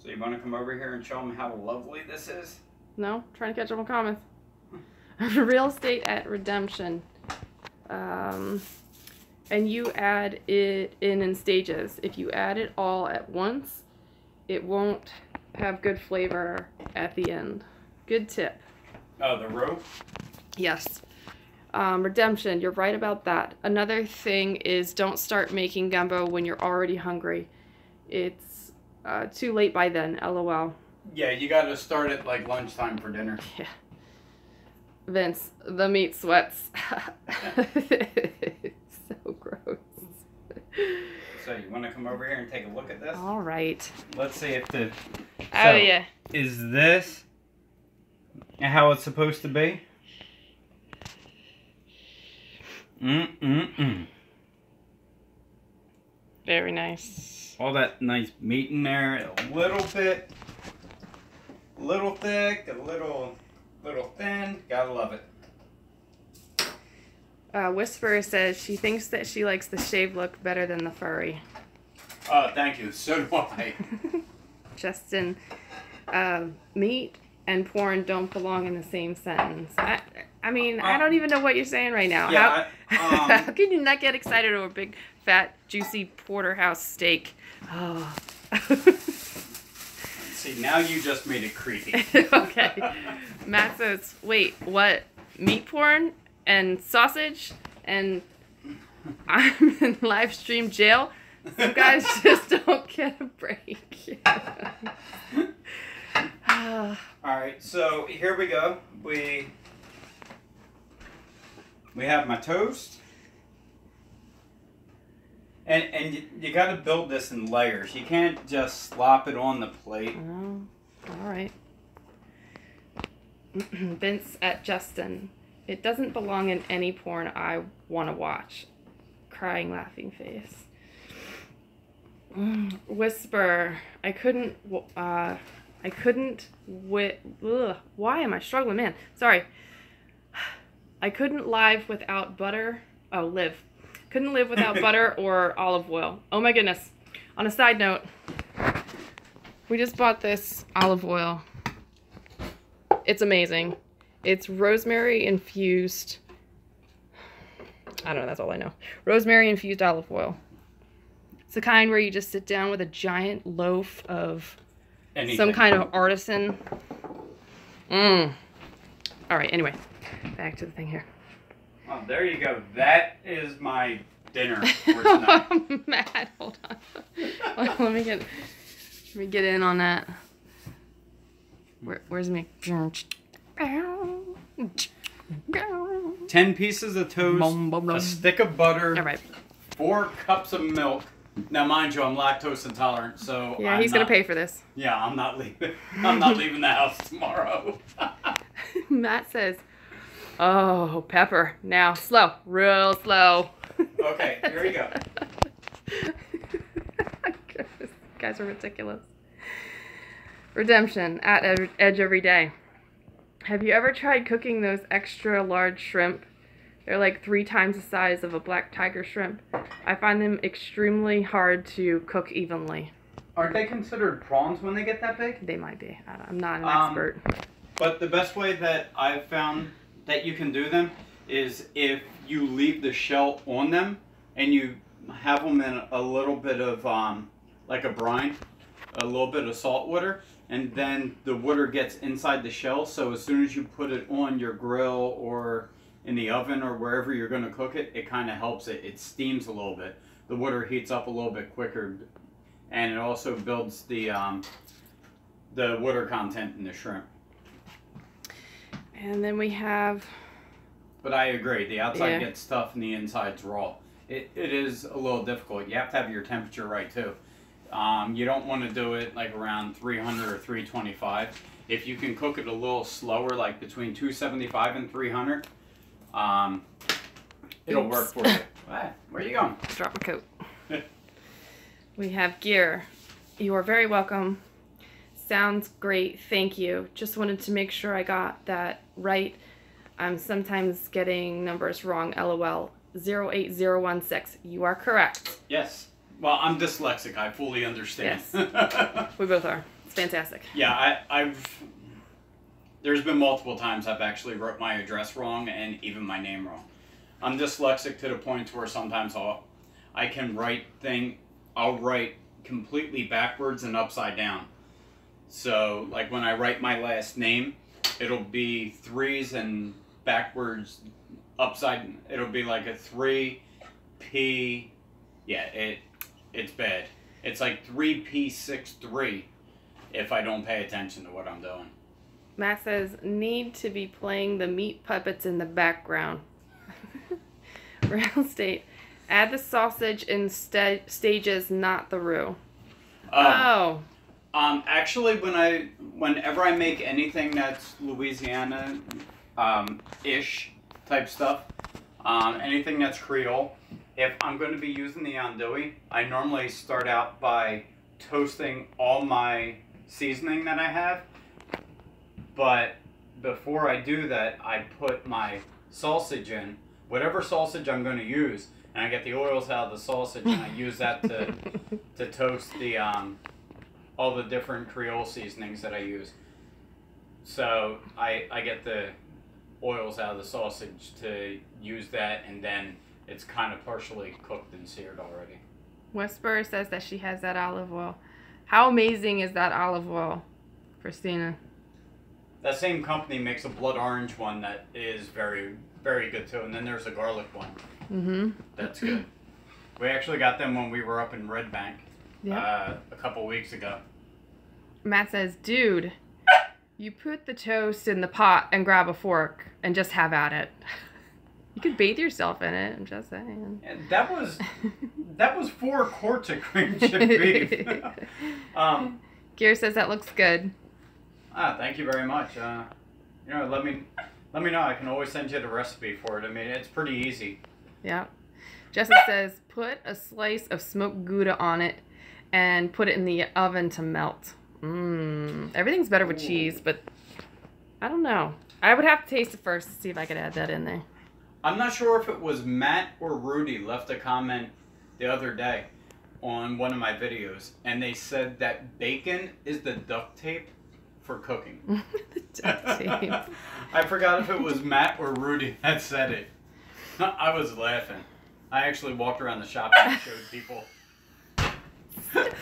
So you want to come over here and show them how lovely this is? No, trying to catch up on comments. Real estate at redemption. And you add it in stages. If you add it all at once, it won't have good flavor at the end. Good tip. Oh, the rope? Yes. Redemption, you're right about that. Another thing is don't start making gumbo when you're already hungry. It's too late by then, LOL. Yeah, you got to start at like lunchtime for dinner. Yeah. Vince, the meat sweats. So gross. So you want to come over here and take a look at this? All right. Let's see if the... Oh, yeah. Is this how it's supposed to be? Very nice. All that nice meat in there. A little bit, a little thick, a little thin. Gotta love it. Whisper says she thinks that she likes the shaved look better than the furry. Oh, thank you. So do I. Justin, meat and porn don't belong in the same sentence. I mean, I don't even know what you're saying right now. Yeah, how can you not get excited over a big, fat, juicy porterhouse steak? Oh. See, now you just made it creepy. Okay. Matt says, wait, what? Meat porn and sausage? And I'm in live stream jail? Some guys just don't get a break. Alright, so here we go. We have my toast. And you got to build this in layers. You can't just slop it on the plate. Oh, all right. Vince at Justin. It doesn't belong in any porn I want to watch. Crying laughing face. Whisper. I couldn't. Why am I struggling, man? Sorry. I couldn't live without butter. Oh, live. Couldn't live without butter or olive oil. Oh my goodness. On a side note, we just bought this olive oil. It's amazing. It's rosemary infused. I don't know, that's all I know. Rosemary infused olive oil. It's the kind where you just sit down with a giant loaf of some kind of artisan. All right, anyway, back to the thing here. Oh, there you go. That is my dinner for tonight. I'm mad. Hold on. Let me get in on that. Where's me? 10 pieces of toast, a stick of butter, All right. 4 cups of milk. Now, mind you, I'm lactose intolerant, so yeah, he's gonna pay for this. Yeah, I'm not leaving. I'm not leaving the house tomorrow. Matt says, "Oh, pepper. Now, slow, real slow." Okay, here you go. These guys are ridiculous. Redemption at Edge every day. Have you ever tried cooking those extra large shrimp? They're like 3 times the size of a black tiger shrimp. I find them extremely hard to cook evenly. Aren't they considered prawns when they get that big? They might be. I'm not an expert. But the best way that I've found that you can do them is if you leave the shell on them and you have them in a little bit of like a brine, a little bit of salt water, and then the water gets inside the shell, so as soon as you put it on your grill or in the oven or wherever you're going to cook it, it kind of helps it. It steams a little bit. The water heats up a little bit quicker, and it also builds the water content in the shrimp. And then we have... But I agree, the outside gets tough and the inside's raw. It is a little difficult. You have to have your temperature right too. You don't want to do it like around 300 or 325. If you can cook it a little slower, like between 275 and 300, it'll work for you. Where are you going? Drop my coat. We have gear. You are very welcome. Sounds great. Thank you. Just wanted to make sure I got that right. I'm sometimes getting numbers wrong. LOL. 08016. You are correct. Yes. Well, I'm dyslexic. I fully understand. Yes. We both are. It's fantastic. Yeah, there's been multiple times I've actually wrote my address wrong and even my name wrong. I'm dyslexic to the point where sometimes I'll write completely backwards and upside down. So, like when I write my last name, it'll be 3s and backwards upside. It'll be like a 3P. Yeah, it's bad. It's like 3P63 if I don't pay attention to what I'm doing. Matt says, need to be playing the meat puppets in the background. Real estate. Add the sausage in stages, not the roux. Oh. Actually, whenever I make anything that's Louisiana ish type stuff, anything that's Creole, if I'm going to be using the andouille, I normally start out by toasting all my seasoning that I have. But before I do that, I put my sausage in, whatever sausage I'm going to use, and I get the oils out of the sausage, and I use that to toast the all the different Creole seasonings that I use. So I get the oils out of the sausage to use that, and then it's kind of partially cooked and seared already. Westboro says that she has that olive oil. How amazing is that olive oil, Christina? That same company makes a blood orange one that is very, very good too, and then there's a garlic one. Mm-hmm. That's good. We actually got them when we were up in Red Bank a couple weeks ago. Matt says, dude, you put the toast in the pot and grab a fork and just have at it. You could bathe yourself in it, I'm just saying. And that was 4 quarts of cream chip beef. Gear says that looks good. Thank you very much. You know, let me know. I can always send you the recipe for it. I mean, it's pretty easy. Yeah. Justin says, put a slice of smoked Gouda on it and put it in the oven to melt. Everything's better with cheese, but I don't know. I would have to taste it first to see if I could add that in there. I'm not sure if it was Matt or Rudy left a comment the other day on one of my videos, and they said that bacon is the duct tape for cooking. The duct tape. I forgot if it was Matt or Rudy that said it. I was laughing. I actually walked around the shop and showed people.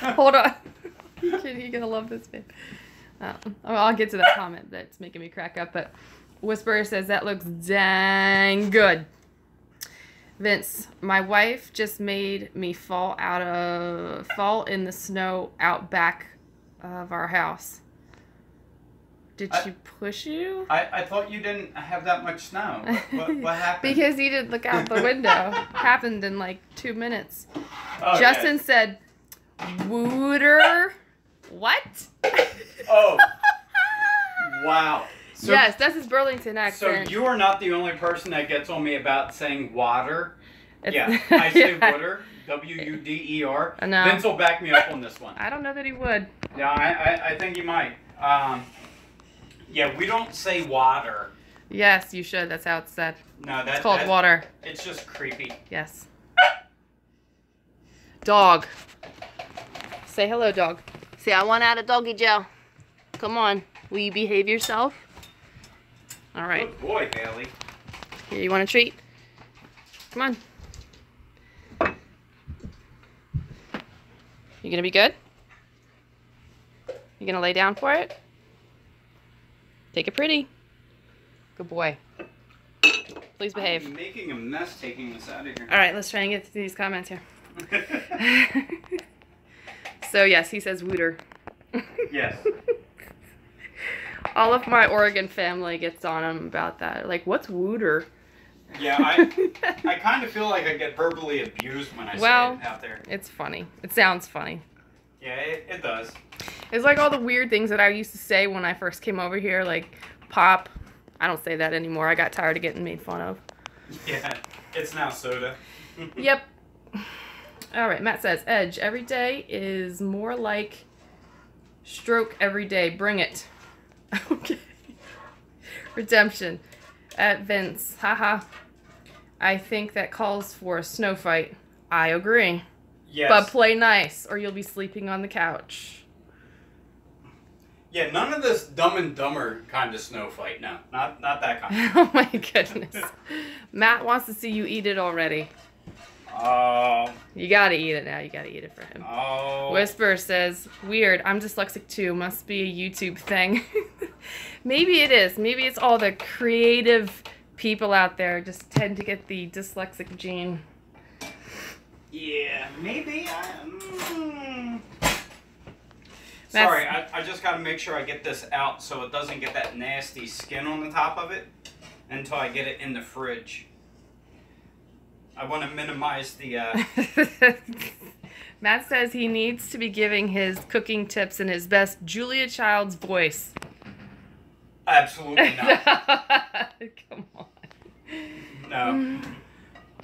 Hold on. You're gonna love this, babe. I'll get to that comment that's making me crack up, but Whisperer says that looks dang good. Vince, my wife just made me fall in the snow out back of our house. Did she push you? I thought you didn't have that much snow. What happened? Because you didn't look out the window. Happened in like 2 minutes. Oh, Justin said, Wooter. What? Oh. Wow. So, yes, that's his Burlington accent. So you are not the only person that gets on me about saying water. Yeah, I say water. W-U-D-E-R. No. Vince will back me up on this one. I don't know that he would. Yeah, I think he might. Yeah, we don't say water. Yes, you should. That's how it's said. No, it's called water. It's just creepy. Yes. Dog. Say hello, dog. Say, I want out of doggy jail. Come on. Will you behave yourself? All right. Good boy, Bailey. Here, you want a treat? Come on. You gonna be good? You gonna lay down for it? Take it pretty. Good boy. Please behave. I'm making a mess taking this out of here. All right, let's try and get to these comments here. So yes, he says wooter. Yes. All of my Oregon family gets on him about that. Like, what's wooter? Yeah, I kind of feel like I get verbally abused when I say it out there. It's funny. It sounds funny. Yeah, it does. It's like all the weird things that I used to say when I first came over here, like pop. I don't say that anymore. I got tired of getting made fun of. Yeah, it's now soda. Yep. All right, Matt says, Edge, every day is more like stroke every day. Bring it. Okay. Redemption. At Vince. Haha. I think that calls for a snow fight. I agree. Yes. But play nice, or you'll be sleeping on the couch. Yeah, none of this Dumb and Dumber kind of snow fight. No, not that kind. Oh my goodness. Matt wants to see you eat it already. Oh. You gotta eat it now. You gotta eat it for him. Oh. Whisper says, weird. I'm dyslexic too. Must be a YouTube thing. Maybe it is. Maybe it's all the creative people out there just tend to get the dyslexic gene. Yeah, maybe. Sorry, I just gotta make sure I get this out so it doesn't get that nasty skin on the top of it until I get it in the fridge. I want to minimize the... Matt says he needs to be giving his cooking tips in his best Julia Child's voice. Absolutely not. Come on. No.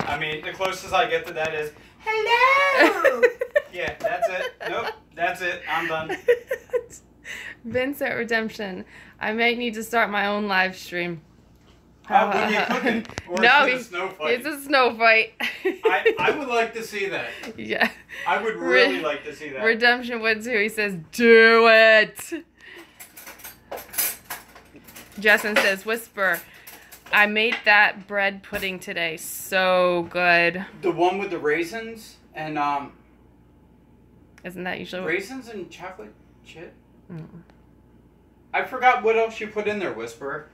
I mean, the closest I get to that is, hello! Yeah, that's it. Nope, that's it. I'm done. Vincent Redemption. I might need to start my own live stream. What are you cooking? Or No, is it a snow fight? It's a snow fight. I would like to see that. Yeah. I would really like to see that. Redemption would too. He says, do it. Justin says, whisper. I made that bread pudding today. So good. The one with the raisins and Isn't that usually raisins and chocolate chip? Mm. I forgot what else you put in there, Whisperer.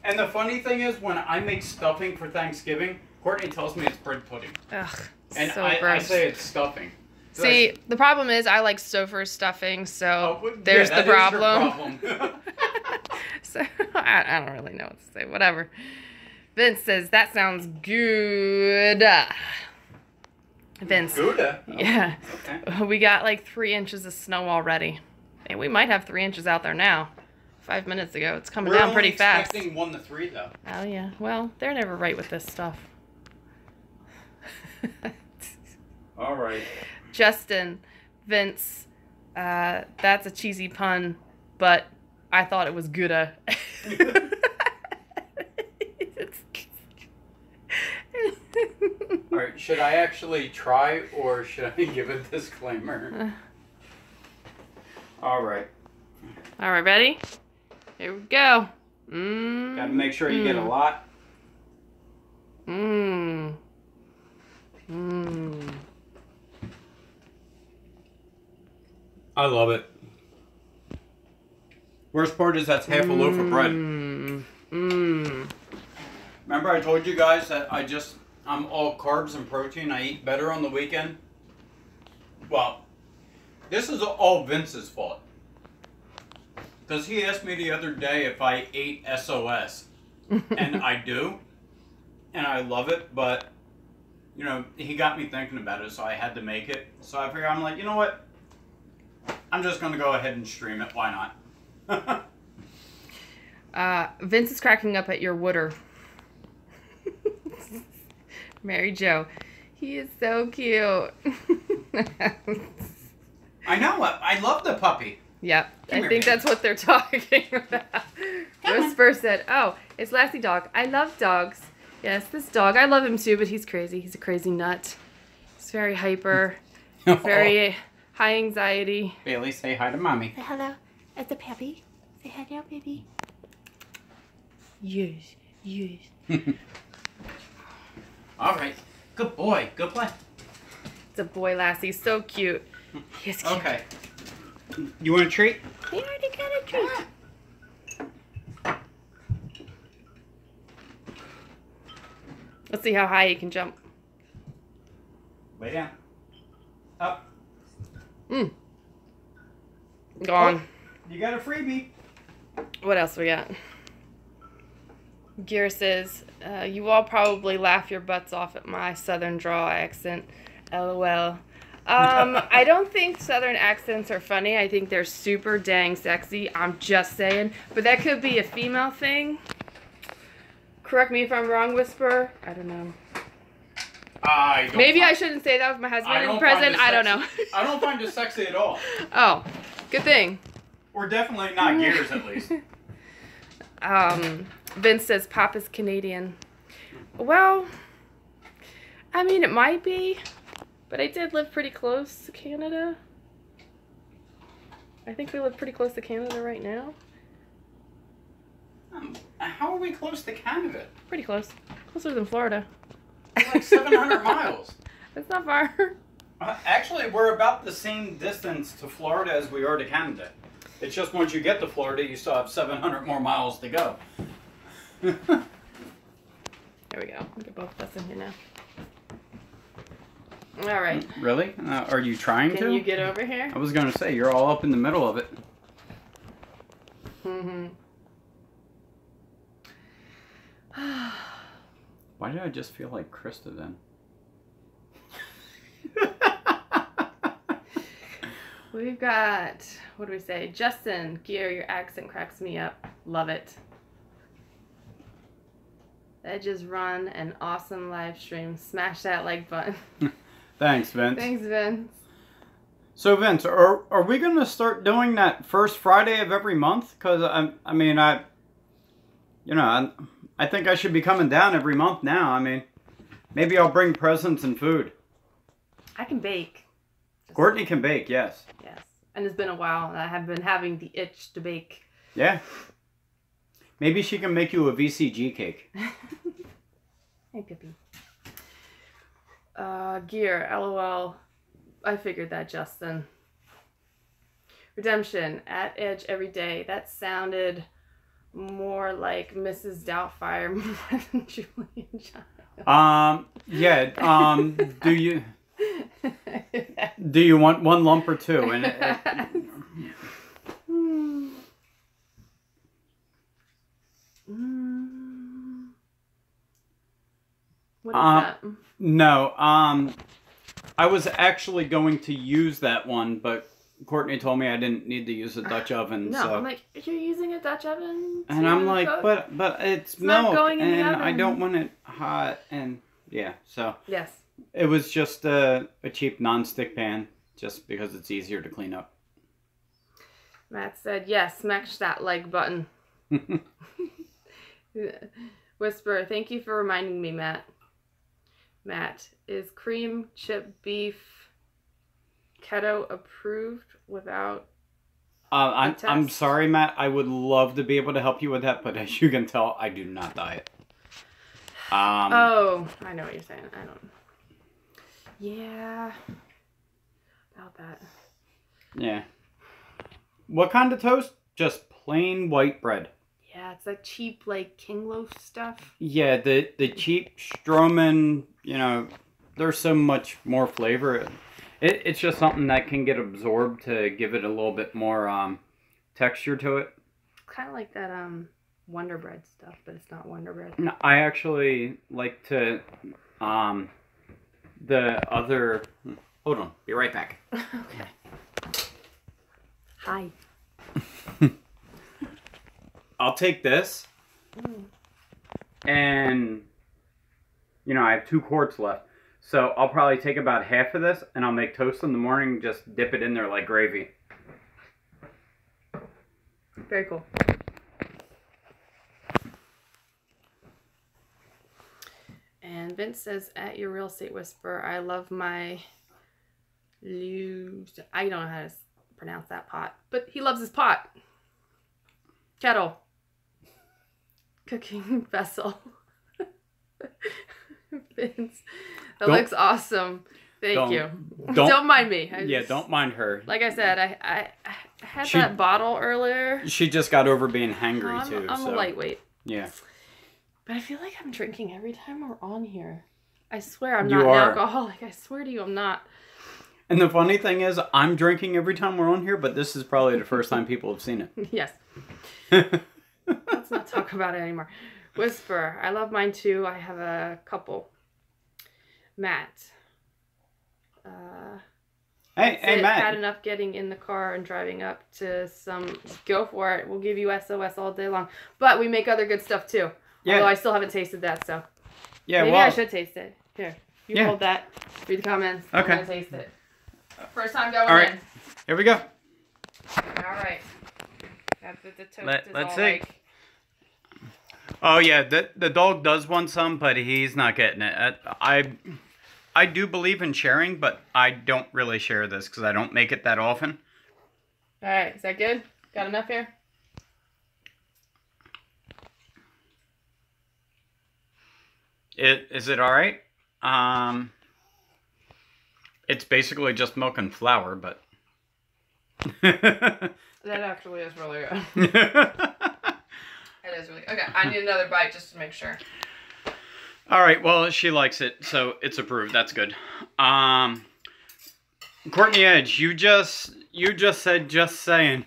And the funny thing is, when I make stuffing for Thanksgiving, Courtney tells me it's bread pudding. Ugh, and so I gross. say it's stuffing. See, the problem is I like Stouffer's stuffing, so well, there's yeah, the problem. Is your problem. So I don't really know what to say. Whatever. Vince says, that sounds good. Vince. Gouda? Yeah. Okay. We got like 3 inches of snow already. And we might have 3 inches out there now. 5 minutes ago. It's coming down pretty fast. We're expecting 1 to 3 though. Oh yeah. Well, they're never right with this stuff. All right. Justin, Vince, that's a cheesy pun, but I thought it was Gouda. All right. Should I actually try or should I give a disclaimer? All right. All right, ready? Here we go. Got to make sure you get a lot. I love it. Worst part is that's half a loaf of bread. Remember I told you guys that I'm all carbs and protein. I eat better on the weekend. Well, this is all Vince's fault. Because he asked me the other day if I ate S.O.S. And I do. And I love it, but, you know, he got me thinking about it, so I had to make it. So I figured, I'm like, you know what? I'm just going to go ahead and stream it. Why not? Vince is cracking up at your wooder. Mary Jo. He is so cute. I know. I love the puppy. Yep. I think that's what they're talking about. Whisper said, oh, it's Lassie Dog. I love dogs. Yes, this dog. I love him too, but he's crazy. He's a crazy nut. He's very hyper. Very high anxiety. Bailey, say hi to mommy. Say hello. It's a puppy. Say hello, baby. Yes. Yes. All right. Good boy. Good play. It's a boy lassie. So cute. He's cute. Okay. You want a treat? He already got a treat. Let's see how high he can jump. Lay down. Up. Gone. Oh, you got a freebie. What else we got? Gear says, you all probably laugh your butts off at my southern drawl accent. LOL. I don't think southern accents are funny. I think they're super dang sexy. I'm just saying. But that could be a female thing. Correct me if I'm wrong, Whisper. I don't know. Maybe I shouldn't say that with my husband present. I don't know. I don't find it sexy at all. Oh, good thing. Or definitely not Gears, at least. Vince says Papa's Canadian. Well, I mean, it might be, but I did live pretty close to Canada. I think we live pretty close to Canada right now. How are we close to Canada? Pretty close. Closer than Florida. It's like 700 miles. That's not far. Actually, we're about the same distance to Florida as we are to Canada. It's just once you get to Florida, you still have 700 more miles to go. There we go. We'll get both of us in here now. All right. Really? Are you trying to? Can you get over here? I was going to say, you're all up in the middle of it. Mm-hmm. Why did I just feel like Krista then? We've got, what do we say? Justin, Gear, your accent cracks me up. Love it. Edges run an awesome live stream. Smash that like button. Thanks, Vince. Thanks, Vince. So, Vince, are we going to start doing that first Friday of every month? Because, I think I should be coming down every month now. I mean, maybe I'll bring presents and food. I can bake. Courtney can bake, yes. Yes. And it's been a while, and I have been having the itch to bake. Yeah. Maybe she can make you a VCG cake. Hey, Pippi. Gear, LOL. I figured that, Justin. Redemption, at Edge every day. That sounded more like Mrs. Doubtfire more than Julian Child. Yeah, do you want one lump or two? And what is that? No, I was actually going to use that one, but Courtney told me I didn't need to use a Dutch oven. No, so. I'm like, you're using a Dutch oven? And I'm like, but it's milk, not going in the and oven. I don't want it hot, and yeah, so. Yes. It was just a cheap non-stick pan, just because it's easier to clean up. Matt said, yes, smash that like button. Whisper, thank you for reminding me, Matt. Matt, is cream chip beef keto approved without I'm sorry, Matt. I would love to be able to help you with that, but as you can tell, I do not diet. Oh, I know what you're saying. I don't. Yeah. About that. Yeah. What kind of toast? Just plain white bread. Yeah, it's like cheap, like king loaf stuff. Yeah, the cheap Stroman, there's so much more flavor. It's just something that can get absorbed to give it a little bit more texture to it. Kind of like that Wonder Bread stuff, but it's not Wonder Bread. No, I actually like to the other. Hold on, be right back. Okay. Hi. I'll take this, and I have 2 quarts left. So I'll probably take about half of this, and I'll make toast in the morning, just dip it in there like gravy. Very cool. And Vince says, at your real estate whisper, I love my I don't know how to pronounce that pot, but he loves his pot. Kettle. Cooking vessel. Vince, that looks awesome. Thank you. Don't, Don't mind me. Don't mind her. Like I said, I had that bottle earlier. She just got over being hangry, too. I'm a lightweight. Yeah. But I feel like I'm drinking every time we're on here. I swear I'm You not are. an alcoholic. I swear to you, I'm not. And the funny thing is, I'm drinking every time we're on here, but this is probably the first time people have seen it. Yes. Let's not talk about it anymore. Whisper. I love mine too. I have a couple. Matt. Hey, Matt. Had enough getting in the car and driving up to some. Go for it. We'll give you SOS all day long. But we make other good stuff too. Yeah. Although I still haven't tasted that, so. Yeah, Maybe well. I should taste it. Here. You hold that. Read the comments. Okay. I'm gonna taste it. First time going All right. in. Here we go. Alright. The toast Let's is all see. like... Oh, yeah, the dog does want some, but he's not getting it. I do believe in sharing, but I don't really share this because I don't make it that often. Alright, is that good? Got enough here? Is it all right? It's basically just milk and flour, but... That actually is really good. It is really good. Okay, I need another bite just to make sure. All right, well, she likes it, so it's approved. That's good. Courtney Edge, you just said just saying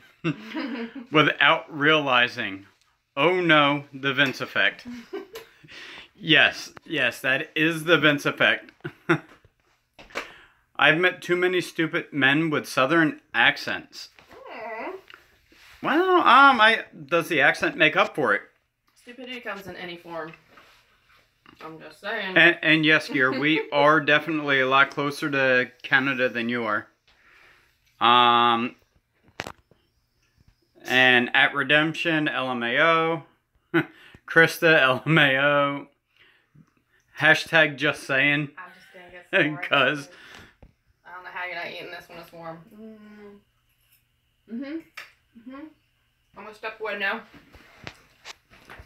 without realizing. Oh no, the Vince effect. Yes, that is the Vince effect. I've met too many stupid men with southern accents. Well, does the accent make up for it? Stupidity comes in any form. I'm just saying. And yes, Gear, we are definitely a lot closer to Canada than you are. And at Redemption, LMAO. Krista, LMAO. Hashtag just saying. I'm just gonna get some more. Because. I don't know how you're not eating this when it's warm. How much step away now?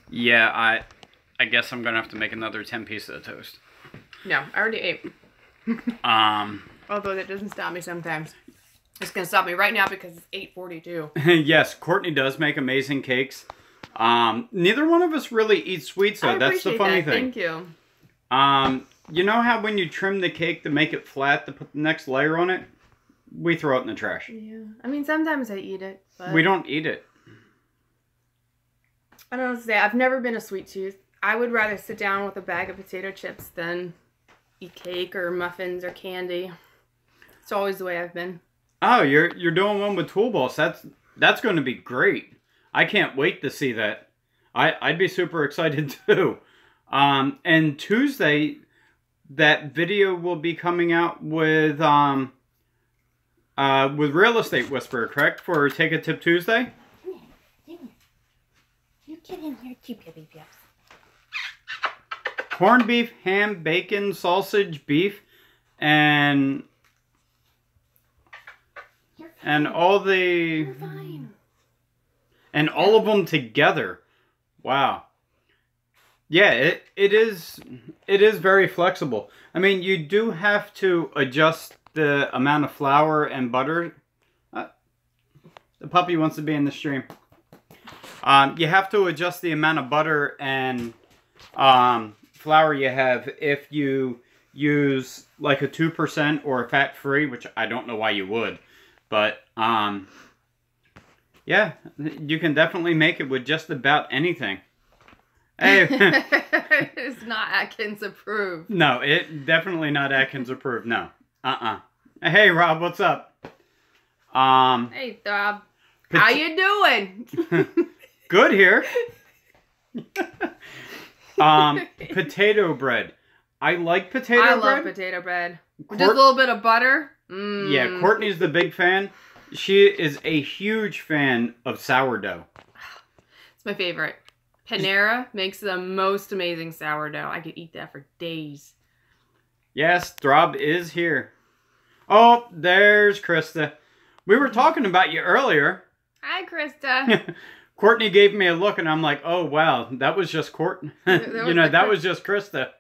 Yeah, I guess I'm gonna have to make another 10 pieces of toast. No, I already ate. Although that doesn't stop me sometimes. It's gonna stop me right now because it's 8:42. Yes, Courtney does make amazing cakes. Neither one of us really eat sweets, though. That's the funny thing. Thank you. You know how when you trim the cake to make it flat to put the next layer on it? We throw it in the trash. Yeah. I mean, sometimes I eat it, but... We don't eat it. I don't know what to say. I've never been a sweet tooth. I would rather sit down with a bag of potato chips than eat cake or muffins or candy. It's always the way I've been. Oh, you're doing one with Tool Boss. That's going to be great. I can't wait to see that. I'd be super excited too. And Tuesday, that video will be coming out with Real Estate Whisperer, correct? For Take a Tip Tuesday. You get in here too, baby. Corned beef, ham, bacon, sausage, beef, and all the... You're fine. And all of them together. Wow. Yeah, it is very flexible. I mean, you do have to adjust the amount of flour and butter. The puppy wants to be in the stream. You have to adjust the amount of butter and flour you have if you use like a 2% or a fat-free, which I don't know why you would. But, yeah, you can definitely make it with just about anything. Hey. It's not Atkins approved. No, it definitely not Atkins approved. No. Hey, Rob, what's up? Hey, Rob. How you doing? Good here. Potato bread. I like potato bread. I love potato bread. Just a little bit of butter. Yeah, Courtney's the big fan. She is a huge fan of sourdough. It's my favorite. Panera makes the most amazing sourdough. I could eat that for days. Yes, Throb is here. Oh, there's Krista. We were talking about you earlier. Hi, Krista. Courtney gave me a look, and I'm like, oh, wow, that was just Courtney. You know, that was just Krista.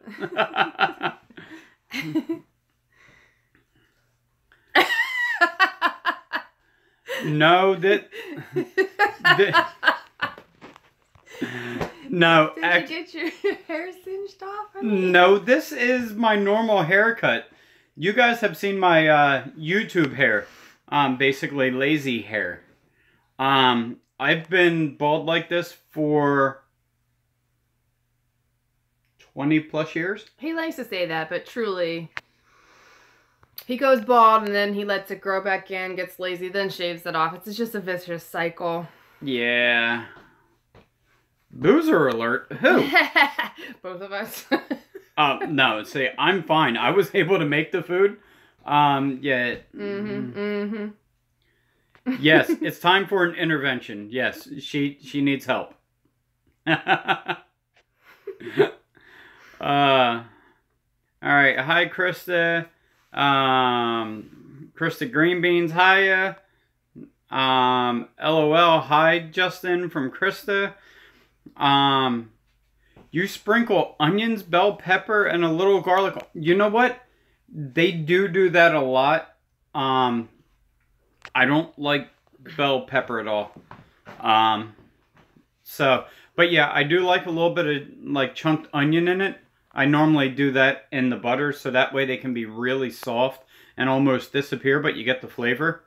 No, no. Did you get your hair singed off? Honey? No, this is my normal haircut. You guys have seen my YouTube hair. Basically lazy hair. I've been bald like this for 20 plus years. He likes to say that, but truly, he goes bald and then he lets it grow back in, gets lazy, then shaves it off. It's just a vicious cycle. Yeah. Boozer alert. Who? Both of us. No, see, I'm fine. I was able to make the food. Yeah. Yes, it's time for an intervention. Yes, she needs help. All right. Hi, Krista. Krista Greenbeans. Hiya. LOL. Hi, Justin from Krista. You sprinkle onions, bell pepper, and a little garlic. You know what? They do that a lot. I don't like bell pepper at all. But yeah, I do like a little bit of like chunked onion in it. I normally do that in the butter, so that way they can be really soft and almost disappear, but you get the flavor.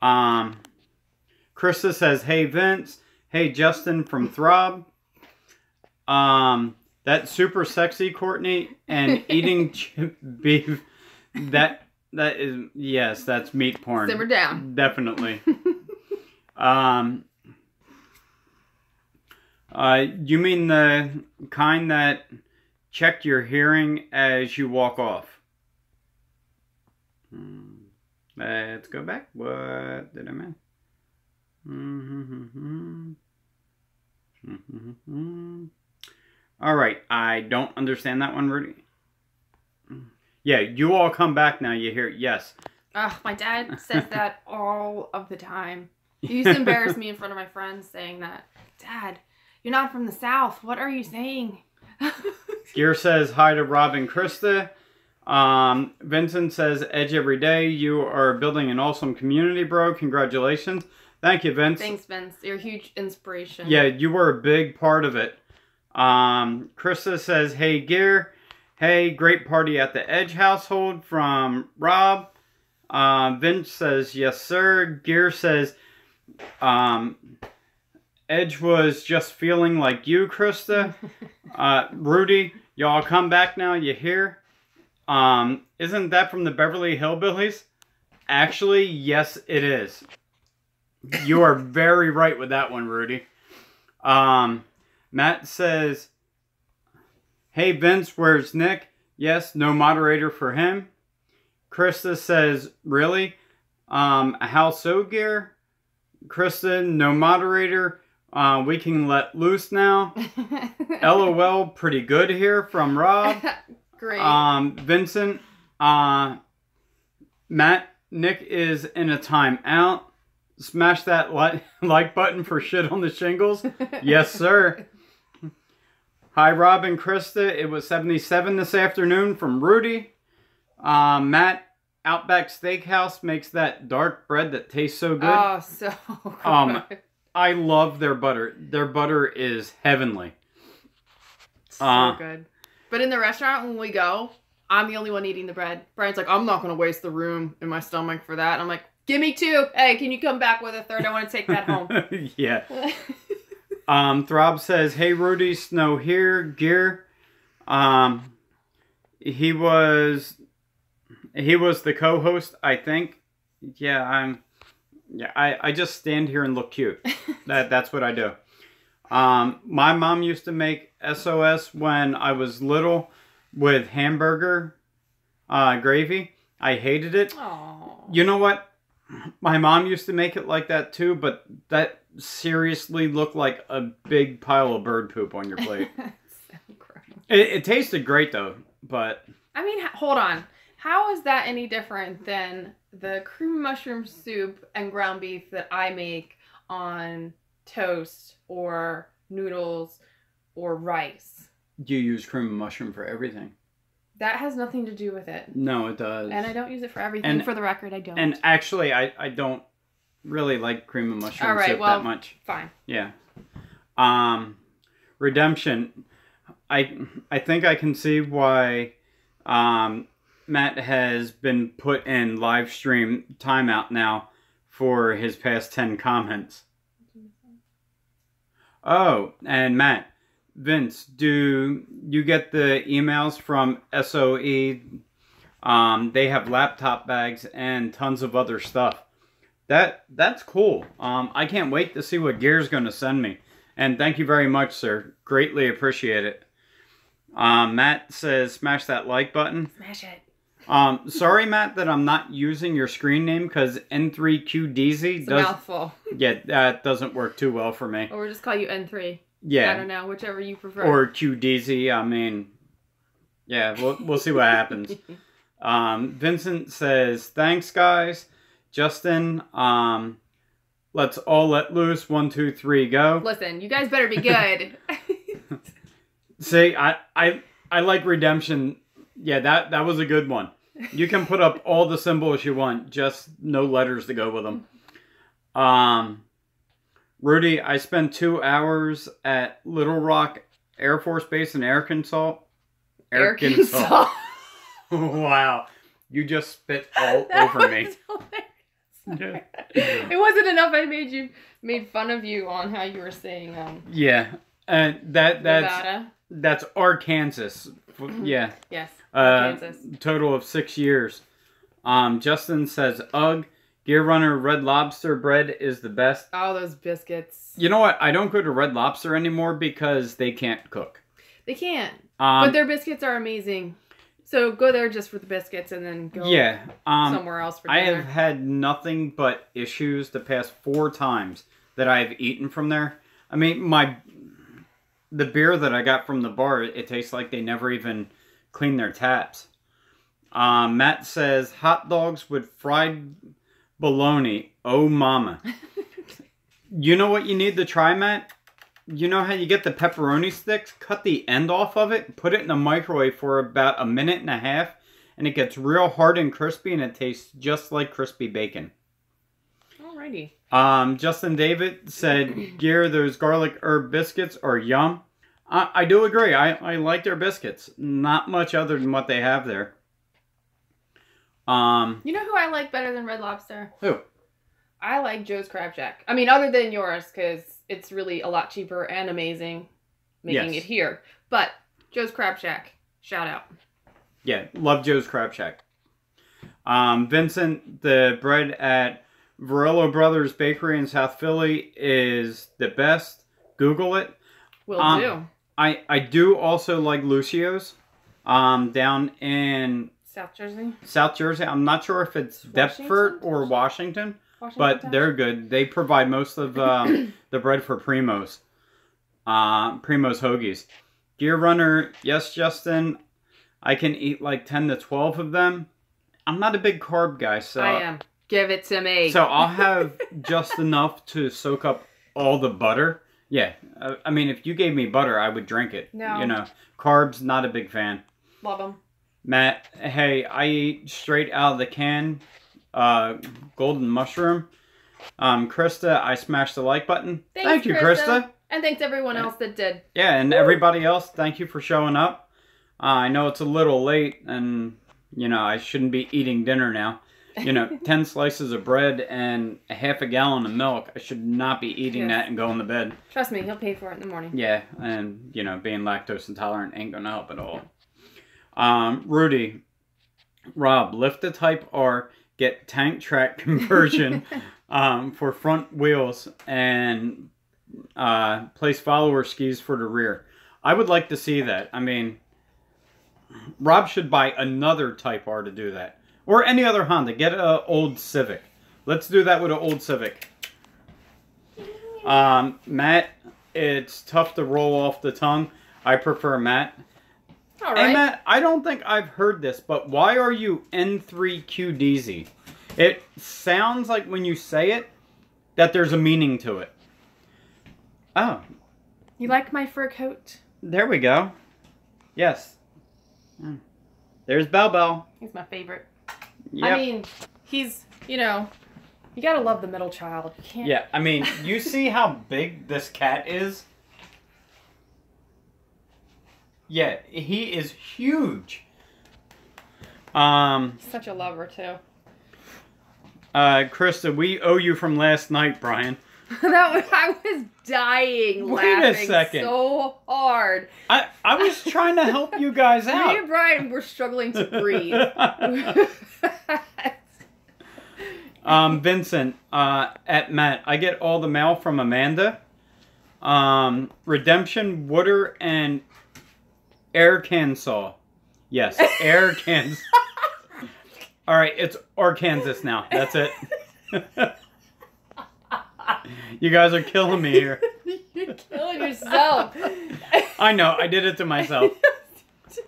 Krista says, hey Vince. Hey Justin from Throb. That's super sexy, Courtney, and eating beef. That is, yes, that's meat porn. Simmer down. Definitely. You mean the kind that check your hearing as you walk off? Let's go back. What did I mean? All right, I don't understand that one, Rudy. Yeah, you all come back now. You hear? Yes. Ugh, my dad says that all of the time. He used to embarrass me in front of my friends saying that. Dad, you're not from the South. What are you saying? Gear says hi to Rob and Krista. Vincent says edge every day. You are building an awesome community, bro. Congratulations. Thank you, Vince. Thanks, Vince. You're a huge inspiration. Yeah, you were a big part of it. Krista says, hey, Gear. Hey, great party at the Edge household from Rob. Vince says, yes, sir. Gear says, Edge was just feeling like you, Krista. Rudy, y'all come back now, you hear? Isn't that from the Beverly Hillbillies? Actually, yes, it is. You are very right with that one, Rudy. Matt says, hey, Vince, where's Nick? Yes, no moderator for him. Krista says, really? How so, Gear? Krista, no moderator. We can let loose now. LOL, pretty good here from Rob. Great. Vincent, Matt, Nick is in a timeout. Smash that like button for shit on the shingles. Yes, sir. Hi, Rob and Krista. It was 77 this afternoon from Rudy. Matt, Outback Steakhouse makes that dark bread that tastes so good. Oh, so good. I love their butter. Their butter is heavenly. So good. But in the restaurant, when we go, I'm the only one eating the bread. Brian's like, I'm not going to waste the room in my stomach for that. I'm like, give me two. Hey, can you come back with a third? I want to take that home. Yeah. Throb says, hey, Rudy, Snow here. Gear. He was the co-host, I think. Yeah, I just stand here and look cute. That's what I do. My mom used to make S.O.S. when I was little with hamburger gravy. I hated it. Aww. You know what? My mom used to make it like that too, but that seriously looked like a big pile of bird poop on your plate. So gross. It tasted great though, but... I mean, hold on. How is that any different than the cream mushroom soup and ground beef that I make on toast or noodles or rice? You use cream of mushroom for everything. That has nothing to do with it. No, it does. And I don't use it for everything. For the record, I don't. And actually, I don't really like cream of mushroom All right, soup well, that much. Fine. Yeah. Redemption. I think I can see why Matt has been put in live stream timeout now for his past 10 comments. Oh, and Matt, Vince, do you get the emails from S.O.S? They have laptop bags and tons of other stuff. That's cool. I can't wait to see what gear's going to send me. And thank you very much, sir. Greatly appreciate it. Matt says, smash that like button. Smash it. Sorry, Matt, that I'm not using your screen name because N3QDZ It's a mouthful. Yeah, that doesn't work too well for me. Or we'll just call you N3. Yeah. I don't know, whichever you prefer. Or QDZ. I mean, yeah, we'll see what happens. Vincent says, thanks, guys. Justin, let's all let loose. 1, 2, 3, go. Listen, you guys better be good. See, I like Redemption. Yeah, that was a good one. You can put up all the symbols you want, just no letters to go with them. Rudy, I spent 2 hours at Little Rock Air Force Base in Arkansas. Arkansas. Wow. You just spit all over me. It wasn't enough. I made fun of you on how you were saying yeah. That's Arkansas. Yeah. Yes. Arkansas. Total of 6 years. Justin says, ugh, Gear Runner Red Lobster bread is the best. Oh, those biscuits. You know what? I don't go to Red Lobster anymore because they can't cook. They can't. But their biscuits are amazing. So go there just for the biscuits and then go somewhere else for dinner. I have had nothing but issues the past 4 times that I've eaten from there. I mean, the beer that I got from the bar, it tastes like they never even cleaned their taps. Matt says, hot dogs with fried bologna. Oh, mama. You know what you need to try, Matt? You know how you get the pepperoni sticks? Cut the end off of it, put it in the microwave for about 1.5 minutes, and it gets real hard and crispy, and it tastes just like crispy bacon. Alrighty. Justin David said, Gear, those garlic herb biscuits are yum. I do agree. I like their biscuits. Not much other than what they have there. You know who I like better than Red Lobster? Who? I like Joe's Crab Shack. I mean, other than yours, because it's really a lot cheaper and amazing making it here. But Joe's Crab Shack, shout out. Yeah, love Joe's Crab Shack. Vincent, the bread at Varello Brothers Bakery in South Philly is the best. Google it. Will do. I do also like Lucio's down in South Jersey. South Jersey. I'm not sure if it's Deptford or Washington. But they're good. They provide most of the bread for Primo's. Primo's Hoagies. Gear Runner, yes, Justin. I can eat like 10 to 12 of them. I'm not a big carb guy, so... I am. Give it to me. So I'll have just enough to soak up all the butter. Yeah. I mean, if you gave me butter, I would drink it. No. You know, carbs, not a big fan. Love them. Matt, hey, I eat straight out of the can. Golden mushroom. Krista, I smashed the like button. Thank you, Krista. And thanks everyone else that did. Yeah, and everybody else, thank you for showing up. I know it's a little late, and, you know, I shouldn't be eating dinner now. You know, 10 slices of bread and a half a gallon of milk. I should not be eating that and going to bed. Trust me, he'll pay for it in the morning. Yeah, and, you know, being lactose intolerant ain't going to help at all. Rudy, Rob, lift the Type R, get tank track conversion for front wheels, and place follower skis for the rear. I would like to see that. I mean, Rob should buy another Type R to do that. Or any other Honda. Get an old Civic. Let's do that with an old Civic. Matt, it's tough to roll off the tongue. I prefer Matt. All right. Hey, Matt, I don't think I've heard this, but why are you N3QDZ? It sounds like when you say it, that there's a meaning to it. Oh. You like my fur coat? There we go. Yes. There's Bell Bell. He's my favorite. Yep. I mean, he's, you know, You gotta love the middle child. You can't. Yeah, I mean, you see how big this cat is? Yeah, he is huge. Such a lover too. Krista, we owe you from last night, Brian. I was dying laughing so hard. I was trying to help you guys out. Me and Brian were struggling to breathe. Vincent, at Matt, I get all the mail from Amanda. Redemption, Water, and Arkansas. Yes, Arkansas. All right, it's Arkansas now. That's it. You guys are killing me here. You're killing yourself. I know, I did it to myself.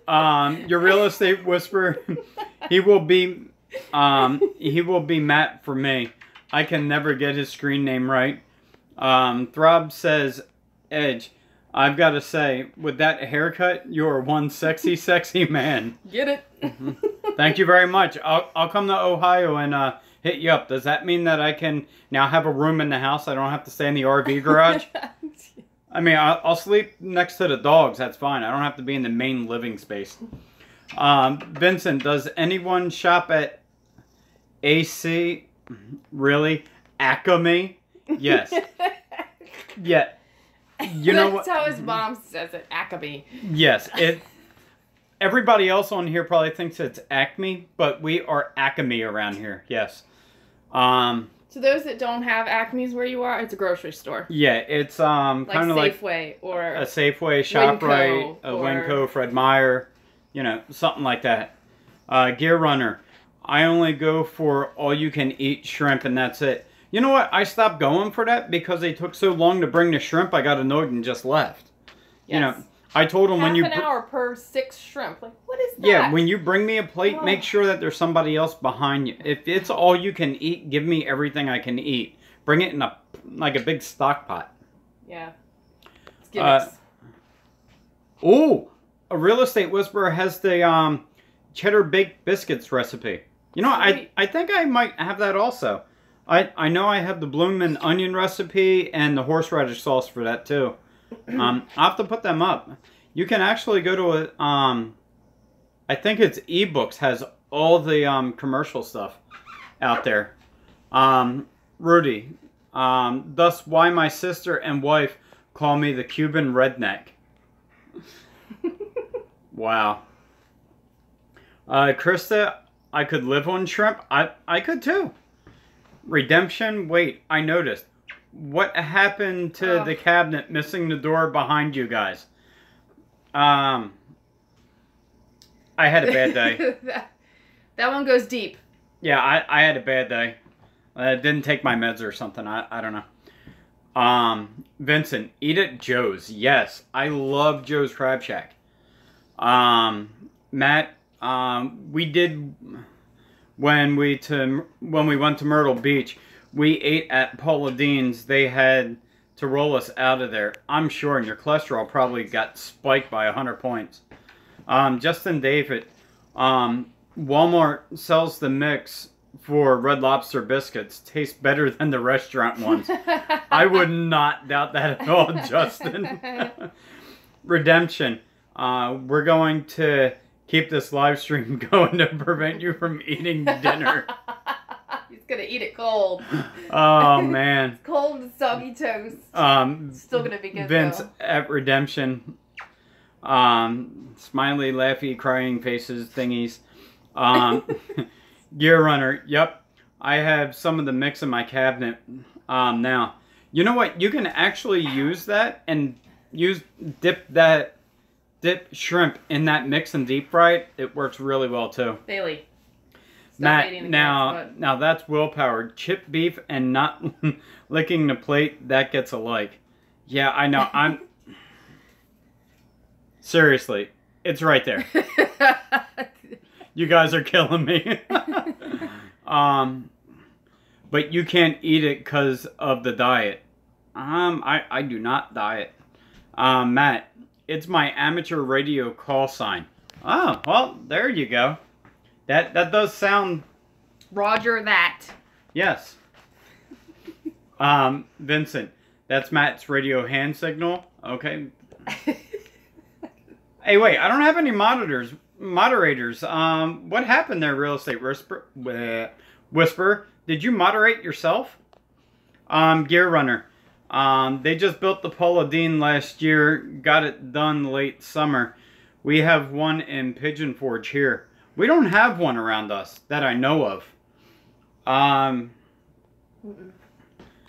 Your real estate whisperer, he will be Matt for me. I can never get his screen name right. Throb says, Edge, I've got to say, with that haircut, you are one sexy, sexy man. Get it? Thank you very much. I'll come to Ohio and hit you up. Does that mean that I can now have a room in the house? I don't have to stay in the RV garage? I mean, I'll sleep next to the dogs. That's fine. I don't have to be in the main living space. Vincent, does anyone shop at AC? Really? Acme? Yes. Yeah. You know what? That's how his mom says it. Acme. Yes. Everybody else on here probably thinks it's Acme, but we are Acme around here. Yes. So those that don't have Acme's where you are, it's a grocery store. Yeah, it's kind of like Safeway or a Safeway, ShopRite, a Winco, Fred Meyer, you know, something like that. Gear Runner, I only go for all-you-can-eat shrimp, and that's it. You know what? I stopped going for that because they took so long to bring the shrimp. I got annoyed and just left. Yes. You know, I told them when you half an hour per 6 shrimp. Like, what is that? Yeah, when you bring me a plate, make sure that there's somebody else behind you. If it's all you can eat, give me everything I can eat. Bring it in a big stock pot. Yeah. It's gimmicks. Oh, a real estate whisperer has the cheddar baked biscuits recipe. You know, I think I might have that also. I know I have the bloomin' onion recipe and the horseradish sauce for that too. I'll have to put them up. You can actually go to I think it's eBooks has all the commercial stuff out there. Rudy, thus why my sister and wife call me the Cuban redneck. Wow. Krista, I could live on shrimp. I could too. Redemption, wait, I noticed. What happened to the cabinet missing the door behind you guys? I had a bad day. that one goes deep. Yeah, I had a bad day. I didn't take my meds or something. I don't know. Vincent, eat at Joe's. Yes, I love Joe's Crab Shack. Matt, we did when we went to Myrtle Beach. We ate at Paula Dean's. They had to roll us out of there. I'm sure, and your cholesterol probably got spiked by 100 points. Justin David, Walmart sells the mix for Red Lobster biscuits. Tastes better than the restaurant ones. I would not doubt that at all, Justin. Redemption. We're going to keep this live stream going to prevent you from eating dinner. He's gonna eat it cold. Oh man. It's cold and soggy toast. Still gonna be good. Vince though. At Redemption. Smiley, laughy, crying faces thingies. Gear Runner. Yep. I have some of the mix in my cabinet now. You know what? You can actually use that and dip shrimp in that mix and deep fry it. It works really well too. Bailey. Matt, now that's willpower. Chipped beef and not licking the plate, that gets a like. Yeah, I know. Seriously, it's right there. You guys are killing me. But you can't eat it because of the diet. I do not diet. Matt, it's my amateur radio call sign. Oh, well, there you go. That does sound... Roger that. Yes. Vincent, that's Matt's radio hand signal. Okay. Hey, wait, I don't have any moderators. What happened there, Real Estate Whisper? Did you moderate yourself? Gear Runner. They just built the Paula Deen last year. Got it done late summer. We have one in Pigeon Forge here. We don't have one around us that I know of.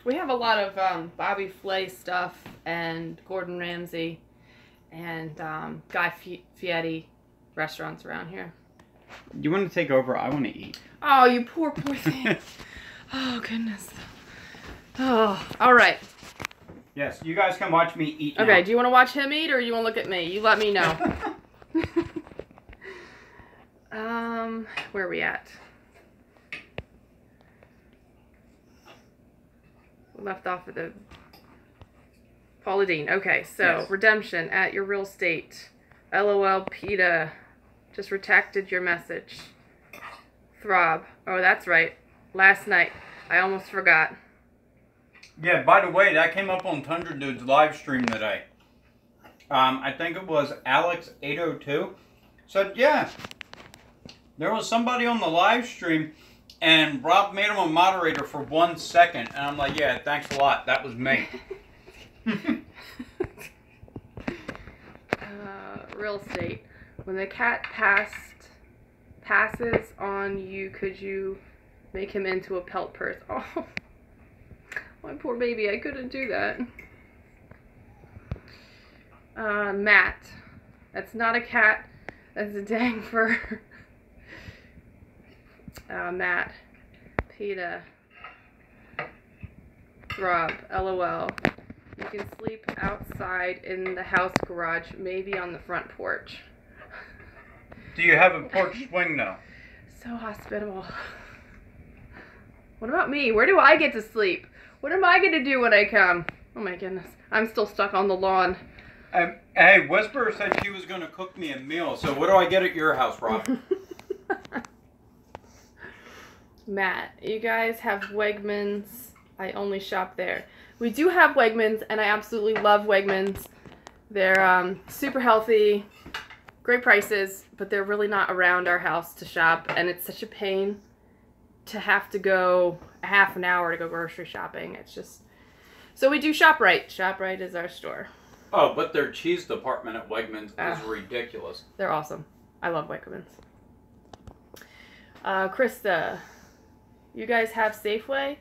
We have a lot of Bobby Flay stuff and Gordon Ramsay and Guy Fieri restaurants around here. You want to take over? I want to eat. Oh, you poor thing. Oh, goodness. Oh, all right. Yes, you guys can watch me eat now. Okay, do you want to watch him eat or you want to look at me? You let me know. Where are we at? We left off at the Paula Deen. Okay, so yes. Redemption at your real estate. LOL PETA. Just retracted your message. Throb. Oh, that's right. Last night. I almost forgot. Yeah, by the way, that came up on Tundra Dude's live stream today. I think it was Alex802. Said, yeah, there was somebody on the live stream and Rob made him a moderator for 1 second. And I'm like, yeah, thanks a lot. That was me. Real estate. When the cat passes on you, could you make him into a pelt purse? Oh, my poor baby. I couldn't do that. Matt. That's not a cat. That's a dang fur. Matt. PETA. Throb. LOL. You can sleep outside in the house garage, maybe on the front porch. Do you have a porch swing though? So hospitable. What about me? Where do I get to sleep? What am I going to do when I come? Oh my goodness. I'm still stuck on the lawn. Hey, Whisper said she was going to cook me a meal, so what do I get at your house, Rob? Matt, you guys have Wegmans. I only shop there. We do have Wegmans, and I absolutely love Wegmans. They're super healthy, great prices, but they're really not around our house to shop, and it's such a pain to have to go a half an hour to go grocery shopping. It's just... So we do ShopRite. ShopRite is our store. Oh, but their cheese department at Wegmans is ridiculous. They're awesome. I love Wegmans. Krista, you guys have Safeway?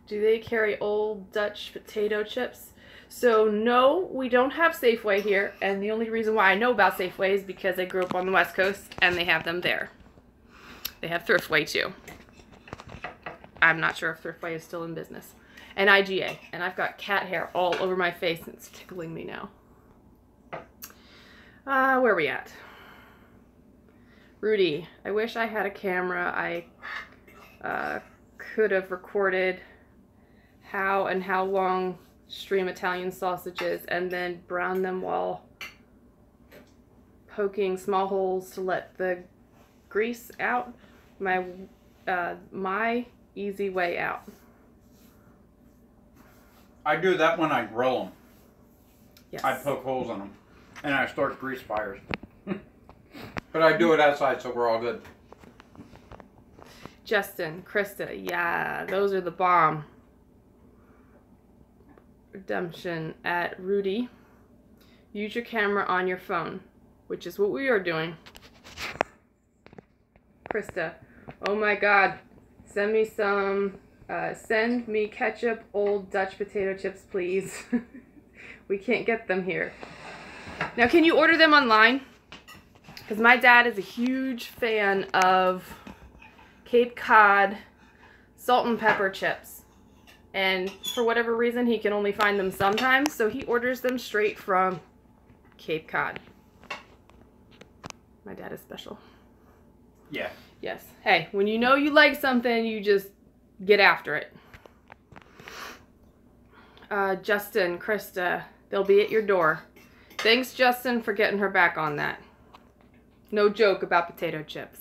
Do they carry old Dutch potato chips? So no, we don't have Safeway here, and the only reason why I know about Safeway is because I grew up on the West Coast and they have them there. They have Thriftway too. I'm not sure if Thriftway is still in business. And IGA, and I've got cat hair all over my face and it's tickling me now. Where are we at? Rudy, I wish I had a camera. I could have recorded how long stream Italian sausages and then brown them while poking small holes to let the grease out. My easy way out. I do that when I grill them. Yes. I poke holes in them and I start grease fires. But I do it outside, so we're all good. Justin, Krista, yeah, those are the bomb. Redemption at Rudy. Use your camera on your phone, which is what we are doing. Krista, oh my God, send me ketchup, old Dutch potato chips, please. We can't get them here. Now, can you order them online? Because my dad is a huge fan of Cape Cod salt and pepper chips. And for whatever reason, he can only find them sometimes, so he orders them straight from Cape Cod. My dad is special. Yeah. Yes. Hey, when you know you like something, you just get after it. Justin, Krista, they'll be at your door. Thanks, Justin, for getting her back on that. No joke about potato chips.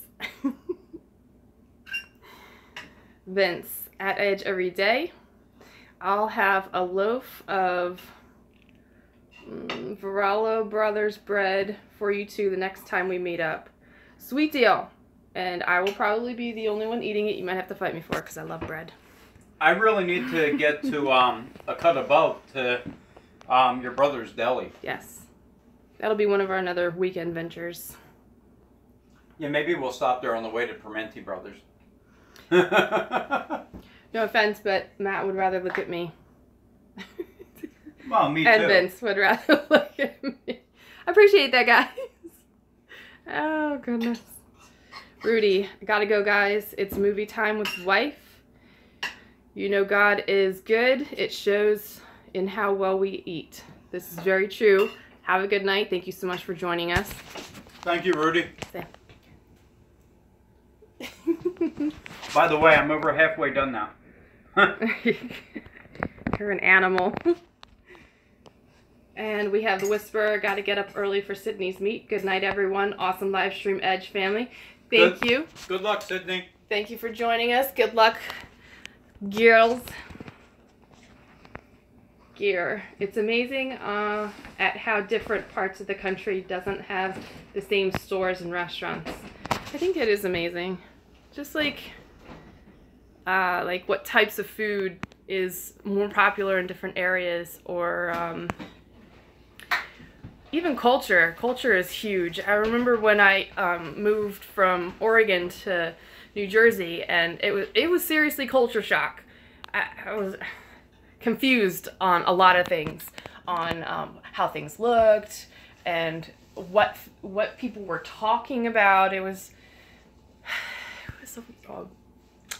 Vince, at Edge every day. I'll have a loaf of Varello Brothers bread for you two the next time we meet up. Sweet deal. And I will probably be the only one eating it. You might have to fight me for it because I love bread. I really need to get to a cut above to your brother's deli. Yes. That'll be one of our another weekend ventures. Yeah, maybe we'll stop there on the way to Permenti Brothers. No offense, but Matt would rather look at me. Well, me And too. Vince would rather look at me. I appreciate that, guys. Oh, goodness. Rudy, I gotta go, guys. It's movie time with wife. You know God is good. It shows in how well we eat. This is very true. Have a good night. Thank you so much for joining us. Thank you, Rudy. Say. By the way, I'm over halfway done now. You're an animal. And we have the Whisperer. Got to get up early for Sydney's meet. Good night, everyone. Awesome live stream, Edge family. Thank you. Good luck, Sydney. Thank you for joining us. Good luck, girls. Gear. It's amazing at how different parts of the country doesn't have the same stores and restaurants. I think it is amazing. Just like what types of food is more popular in different areas, or even culture. Culture is huge. I remember when I moved from Oregon to New Jersey, and it was seriously culture shock. I was confused on a lot of things, on how things looked and what people were talking about. It was a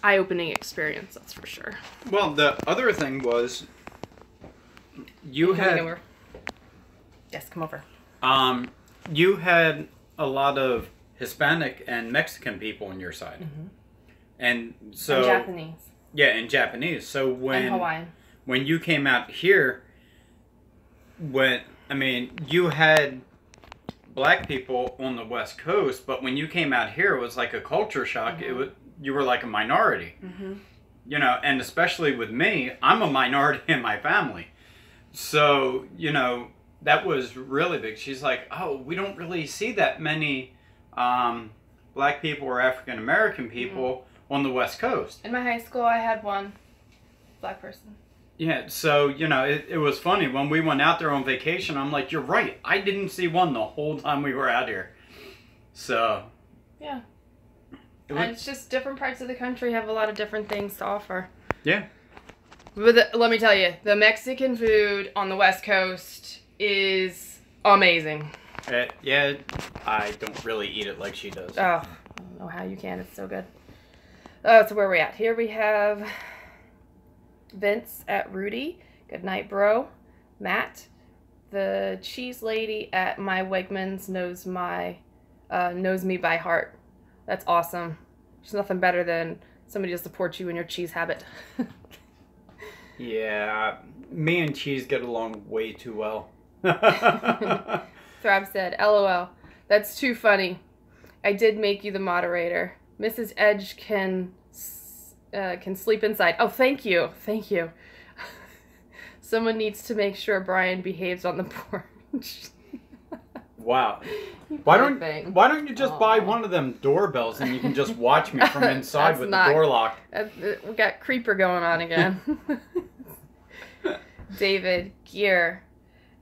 eye-opening experience, that's for sure. Well, the other thing was you had over. Yes, come over. You had a lot of Hispanic and Mexican people on your side, and so And Japanese. Yeah, and Japanese. So And Hawaiian. when you came out here, you had black people on the West Coast, but when you came out here, it was like a culture shock. You were like a minority, you know, and especially with me, I'm a minority in my family, so you know. That was really big. She's like, oh, we don't really see that many black people or African American people on the West Coast. In my high school, I had one black person. Yeah, so, you know, it was funny. When we went out there on vacation, I'm like, you're right. I didn't see one the whole time we were out here. So. Yeah. And it's just different parts of the country have a lot of different things to offer. Yeah. But let me tell you, the Mexican food on the West Coast is amazing. Yeah, I don't really eat it like she does. Oh, I don't know how you can. It's so good. Oh, so where are we at? Here we have Vince at Rudy. Good night, bro. Matt. The cheese lady at my Wegmans knows me by heart. That's awesome. There's nothing better than somebody to support you in your cheese habit. Yeah, me and cheese get along way too well. Thrab said, LOL. That's too funny. I did make you the moderator. Mrs. Edge can sleep inside. Oh, thank you. Thank you. Someone needs to make sure Brian behaves on the porch. Wow. Why don't you just buy one of them doorbells and you can just watch me from inside with the door locked? We got creeper going on again. David Gear.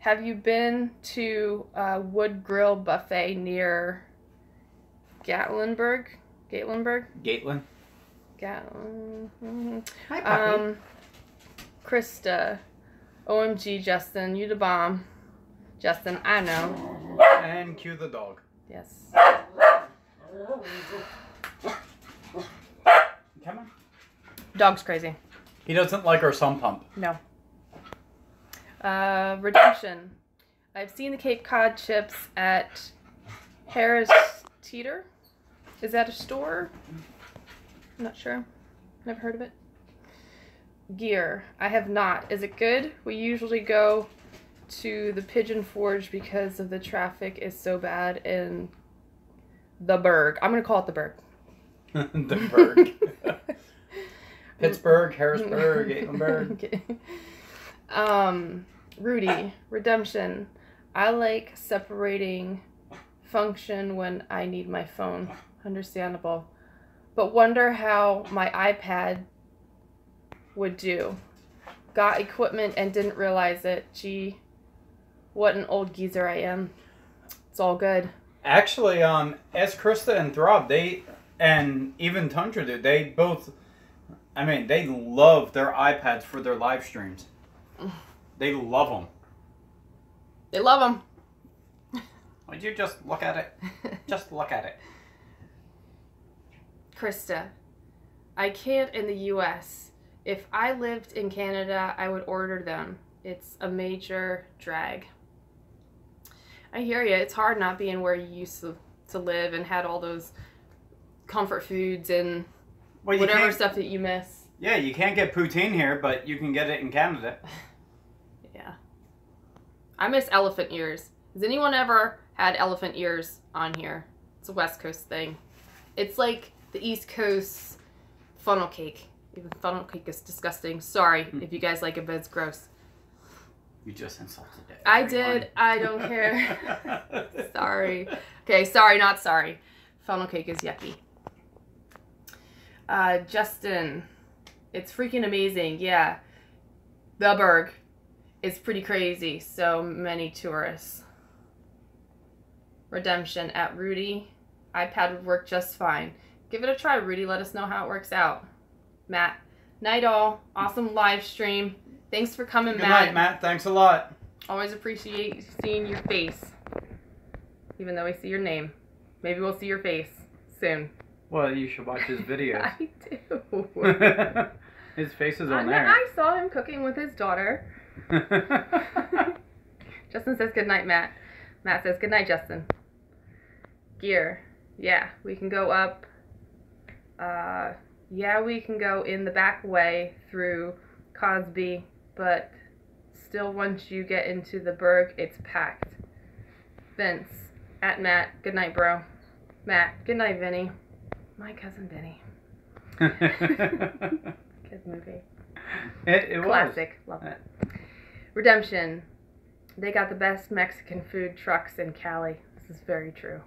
Have you been to Wood Grill Buffet near Gatlinburg? Gatling? Hi, Puppy. Krista. OMG, Justin. You the bomb. Justin, I know. And cue the dog. Yes. Come on. Dog's crazy. He doesn't like our sump pump. No. Redemption. I've seen the Cape Cod chips at Harris Teeter. Is that a store? I'm not sure. Never heard of it. Gear. I have not. Is it good? We usually go to the Pigeon Forge because of the traffic is so bad in the Berg. I'm going to call it the Berg. The Berg. Pittsburgh, Harrisburg, Gatlinburg. Rudy, redemption. I like separating function when I need my phone. Understandable. But wonder how my iPad would do. Got equipment and didn't realize it. Gee, what an old geezer I am. It's all good. Actually, as Krista and Throb, and even Tundra do, they both, I mean, they love their iPads for their live streams. They love them. They love them. Would you just look at it? Just look at it. Krista, I can't in the U.S. If I lived in Canada, I would order them. It's a major drag. I hear you. It's hard not being where you used to live and had all those comfort foods and whatever stuff that you miss. Yeah, you can't get poutine here, but you can get it in Canada. Yeah. I miss elephant ears. Has anyone ever had elephant ears on here? It's a West Coast thing. It's like the East Coast funnel cake. Even funnel cake is disgusting. Sorry if you guys like it, but it's gross. You just insulted it. I did. I don't care. Sorry. Okay, sorry, not sorry. Funnel cake is yucky. Justin, it's freaking amazing. Yeah. The Berg is pretty crazy. So many tourists. Redemption at Rudy. iPad would work just fine. Give it a try, Rudy. Let us know how it works out. Matt. Night all. Awesome live stream. Thanks for coming, Good Matt. night, Matt. Thanks a lot. Always appreciate seeing your face. Even though we see your name. Maybe we'll see your face soon. Well, you should watch his videos. I do. His face is on there. I saw him cooking with his daughter. Justin says good night, Matt. Matt says good night, Justin. Gear. Yeah, we can go up. Yeah, we can go in the back way through Cosby, but still once you get into the Berg, it's packed. Vince, at Matt, good night, bro. Matt, good night, Vinny. My cousin Vinny. Good movie. It Classic. was. Love it. Redemption. They got the best Mexican food trucks in Cali. This is very true.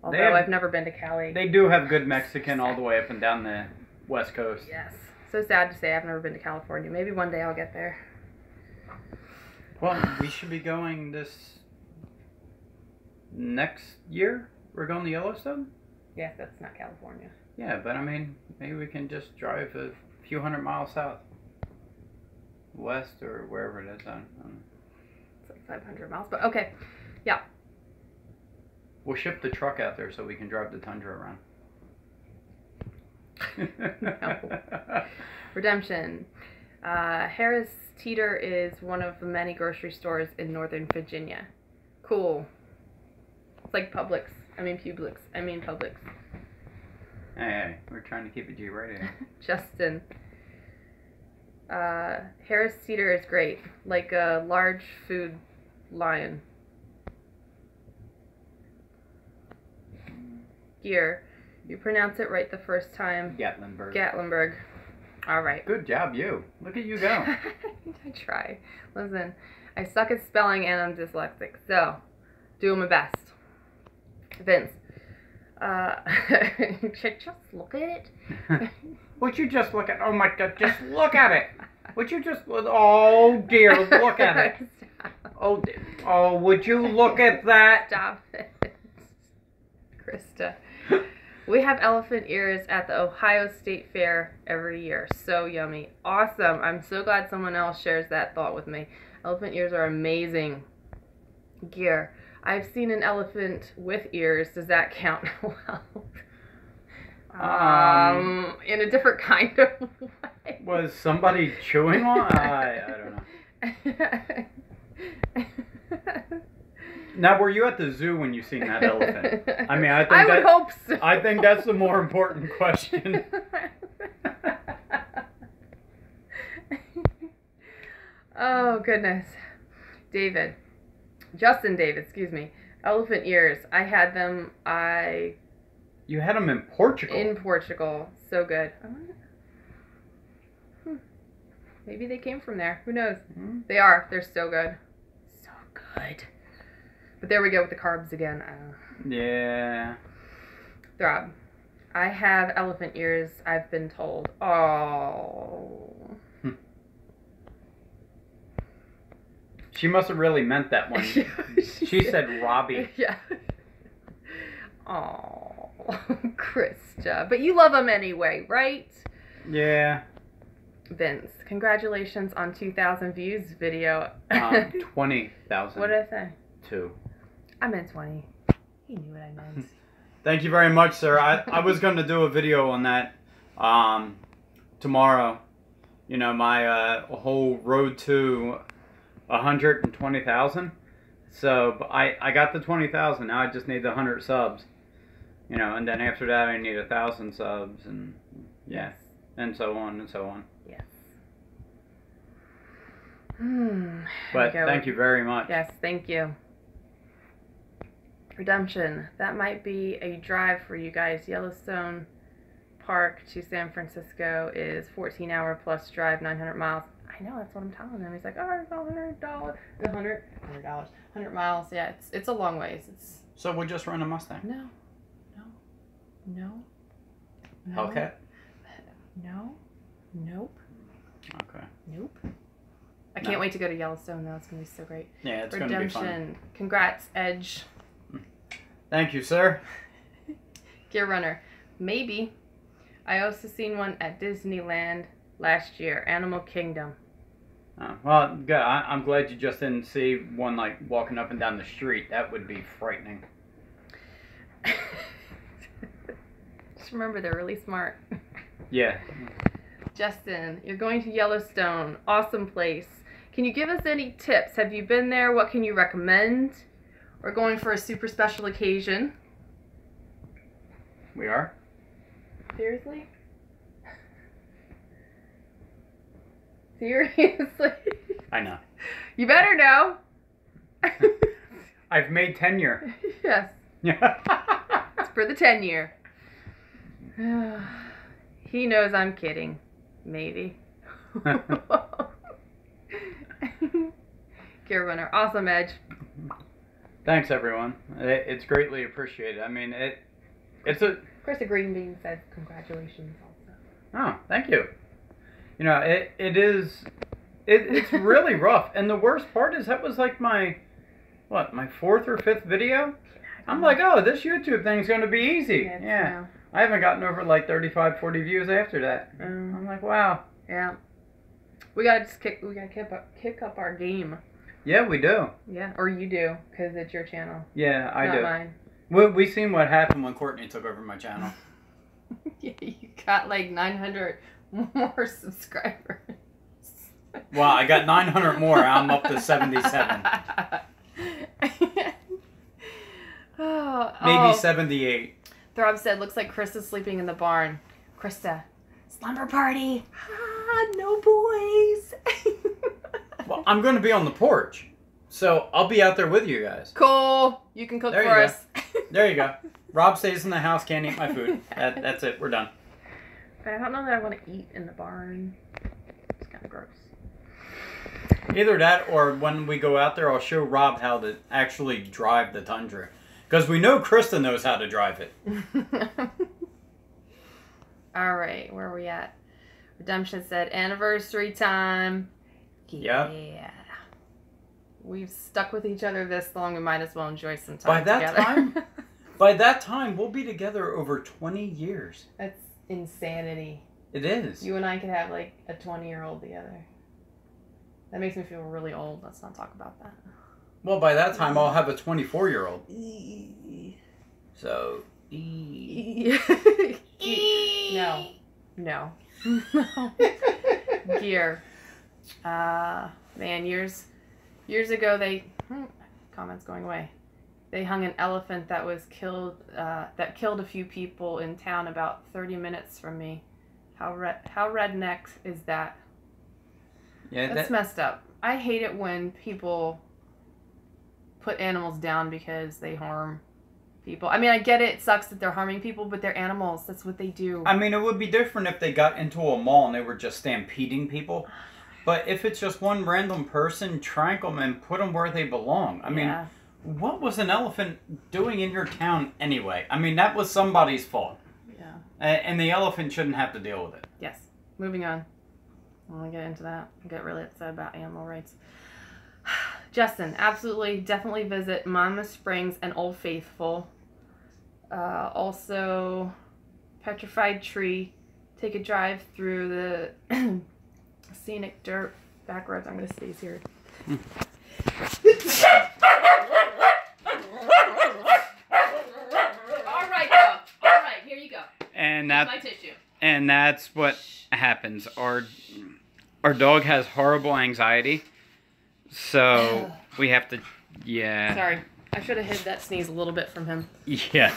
Although I've never been to Cali. They do have good Mexican all the way up and down the West Coast. Yes. So sad to say I've never been to California. Maybe one day I'll get there. Well, we should be going this next year. We're going to Yellowstone? Yes, that's not California. Yeah, but I mean, maybe we can just drive a few hundred miles south. West or wherever it is. I don't know. It's like 500 miles, but okay. Yeah. We'll ship the truck out there so we can drive the Tundra around. No. Redemption. Harris Teeter is one of the many grocery stores in Northern Virginia. Cool. It's like Publix. I mean Publix. Hey, we're trying to keep it G-rated. Justin. Harris Teeter is great. Like a large food lion. Gear. You pronounce it right the first time. Gatlinburg. Gatlinburg. All right. Good job, you. Look at you go. I try. Listen, I suck at spelling and I'm dyslexic, so doing my best. Vince. Just look at it. Would you just look at? Oh my God! Just look at it. Would you just? Oh dear! Look at it. Oh, oh! Would you look at that? Stop it, Krista. We have elephant ears at the Ohio State Fair every year. So yummy. Awesome. I'm so glad someone else shares that thought with me. Elephant ears are amazing. Gear. I've seen an elephant with ears. Does that count? Well, in a different kind of way. Was somebody chewing on? I don't know. Now, were you at the zoo when you seen that elephant? I mean, I would hope so. I think that's the more important question. Oh, goodness. Justin David, excuse me. Elephant ears. I had them, You had them in Portugal? In Portugal. So good. Maybe they came from there. Who knows? Mm-hmm. They are. They're so good. So good. But there we go with the carbs again. Yeah. Throb. I have elephant ears, I've been told. Oh. She must have really meant that one. She said Robbie. Yeah. Oh, Krista. But you love him anyway, right? Yeah. Vince, congratulations on 2,000 views video. 20,000. What did I say? 2. I meant 20. He knew what I meant. Thank you very much, sir. I was going to do a video on that tomorrow. You know, my whole road to 120,000. So but I got the 20,000. Now I just need the 100 subs. You know, and then after that I need 1,000 subs, and yeah, and so on and so on. Yes. But thank you very much. Yes, thank you. Redemption. That might be a drive for you guys. Yellowstone Park to San Francisco is 14-hour plus drive, 900 miles. I know, that's what I'm telling him. He's like, oh, it's $100. $100 miles. Yeah, it's a long ways. So we'll just run a Mustang. No. Hellcat? No. Nope. Okay. Nope. I can't wait to go to Yellowstone though. It's gonna be so great. Yeah, it's gonna be fun. Redemption. Congrats, Edge. Thank you, sir. Gear Runner. Maybe. I also seen one at Disneyland last year. Animal Kingdom. Well, good. I'm glad you just didn't see one like walking up and down the street. That would be frightening. Just remember, they're really smart. Yeah. Justin, you're going to Yellowstone. Awesome place. Can you give us any tips? Have you been there? What can you recommend? We're going for a super special occasion. We are? Seriously? Seriously? I know. You better know. I've made tenure. Yes. Yeah. It's for the 10-year. He knows I'm kidding. Maybe. Gear Runner. Awesome, Edge. Thanks, everyone. It's greatly appreciated. I mean, it's a... Of course, the green bean says congratulations also. Oh, thank you. You know, it's really rough. And the worst part is that was like my 4th or 5th video? I'm like, oh, this YouTube thing's going to be easy. Yeah. I haven't gotten over like 35, 40 views after that. I'm like, wow. Yeah. We gotta kick up our game. Yeah, we do. Yeah, or you do, because it's your channel. Yeah, I do. Not mine. We seen what happened when Courtney took over my channel. Yeah, you got like 900 more subscribers. Well, I got 900 more. I'm up to 77. Maybe 78. Throb said, looks like Krista's sleeping in the barn. Krista, slumber party. Ah, no boys. Well, I'm going to be on the porch. So I'll be out there with you guys. Cool. You can cook for us. There you go. Rob stays in the house, can't eat my food. That's it. We're done. I don't know that I want to eat in the barn. It's kind of gross. Either that or when we go out there, I'll show Rob how to actually drive the Tundra. Because we know Krista knows how to drive it. All right. Where are we at? Redemption said, anniversary time. Yeah. Yeah. We've stuck with each other this long. We might as well enjoy some time together. By that time, we'll be together over 20 years. That's insanity. It is. You and I could have like a 20-year-old together. That makes me feel really old. Let's not talk about that. Well, by that time, I'll have a 24-year-old. So. No. Gear. Man, years ago comments going away. They hung an elephant that was killed, that killed a few people in town about 30 minutes from me. How redneck is that? Yeah, that's messed up. I hate it when people put animals down because they harm people. I mean, I get it. It sucks that they're harming people, but they're animals. That's what they do. I mean, it would be different if they got into a mall and they were just stampeding people. But if it's just one random person, trank them and put them where they belong. I mean, what was an elephant doing in your town anyway? I mean, that was somebody's fault. Yeah. And the elephant shouldn't have to deal with it. Yes. Moving on. I want to get into that. I get really upset about animal rights. Justin, absolutely, definitely visit Monmouth Springs and Old Faithful. Also, Petrified Tree. Take a drive through the scenic dirt back roads. I'm going to sneeze here. All right, dog. All right, here you go. And Here's my tissue. And that's what happens. Our dog has horrible anxiety, so we have to. Yeah. Sorry, I should have hid that sneeze a little bit from him. Yeah.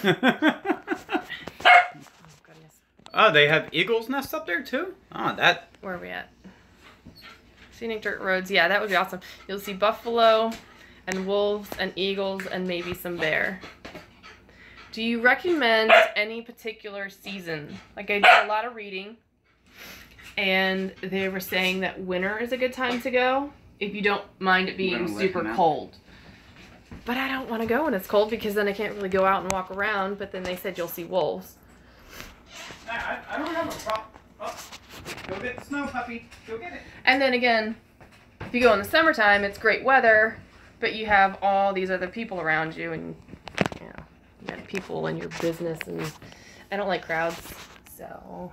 Oh, they have eagles' nests up there too? Oh, that... Where are we at? Scenic dirt roads. Yeah, that would be awesome. You'll see buffalo and wolves and eagles and maybe some bear. Do you recommend any particular season? Like, I did a lot of reading, and they were saying that winter is a good time to go if you don't mind it being super cold. But I don't want to go when it's cold because then I can't really go out and walk around, but then they said you'll see wolves. I don't have a problem. Oh, go get the snow, puppy. Go get it. And then again, if you go in the summertime, it's great weather, but you have all these other people around you, and you know, you got people in your business, and I don't like crowds, so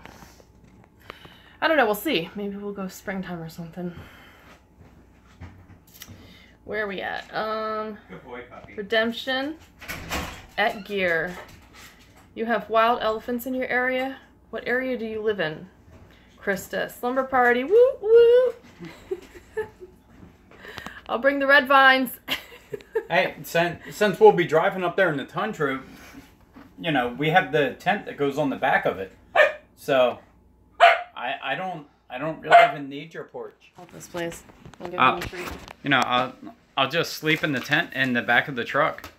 I don't know. We'll see. Maybe we'll go springtime or something. Where are we at? Good boy, puppy. Redemption at Gear. You have wild elephants in your area? What area do you live in? Krista, slumber party, woo woo. I'll bring the red vines. Hey, since we'll be driving up there in the tundra, you know, we have the tent that goes on the back of it. So I don't really even need your porch. Hold this, please. I'll give him a treat. You know, I'll just sleep in the tent in the back of the truck.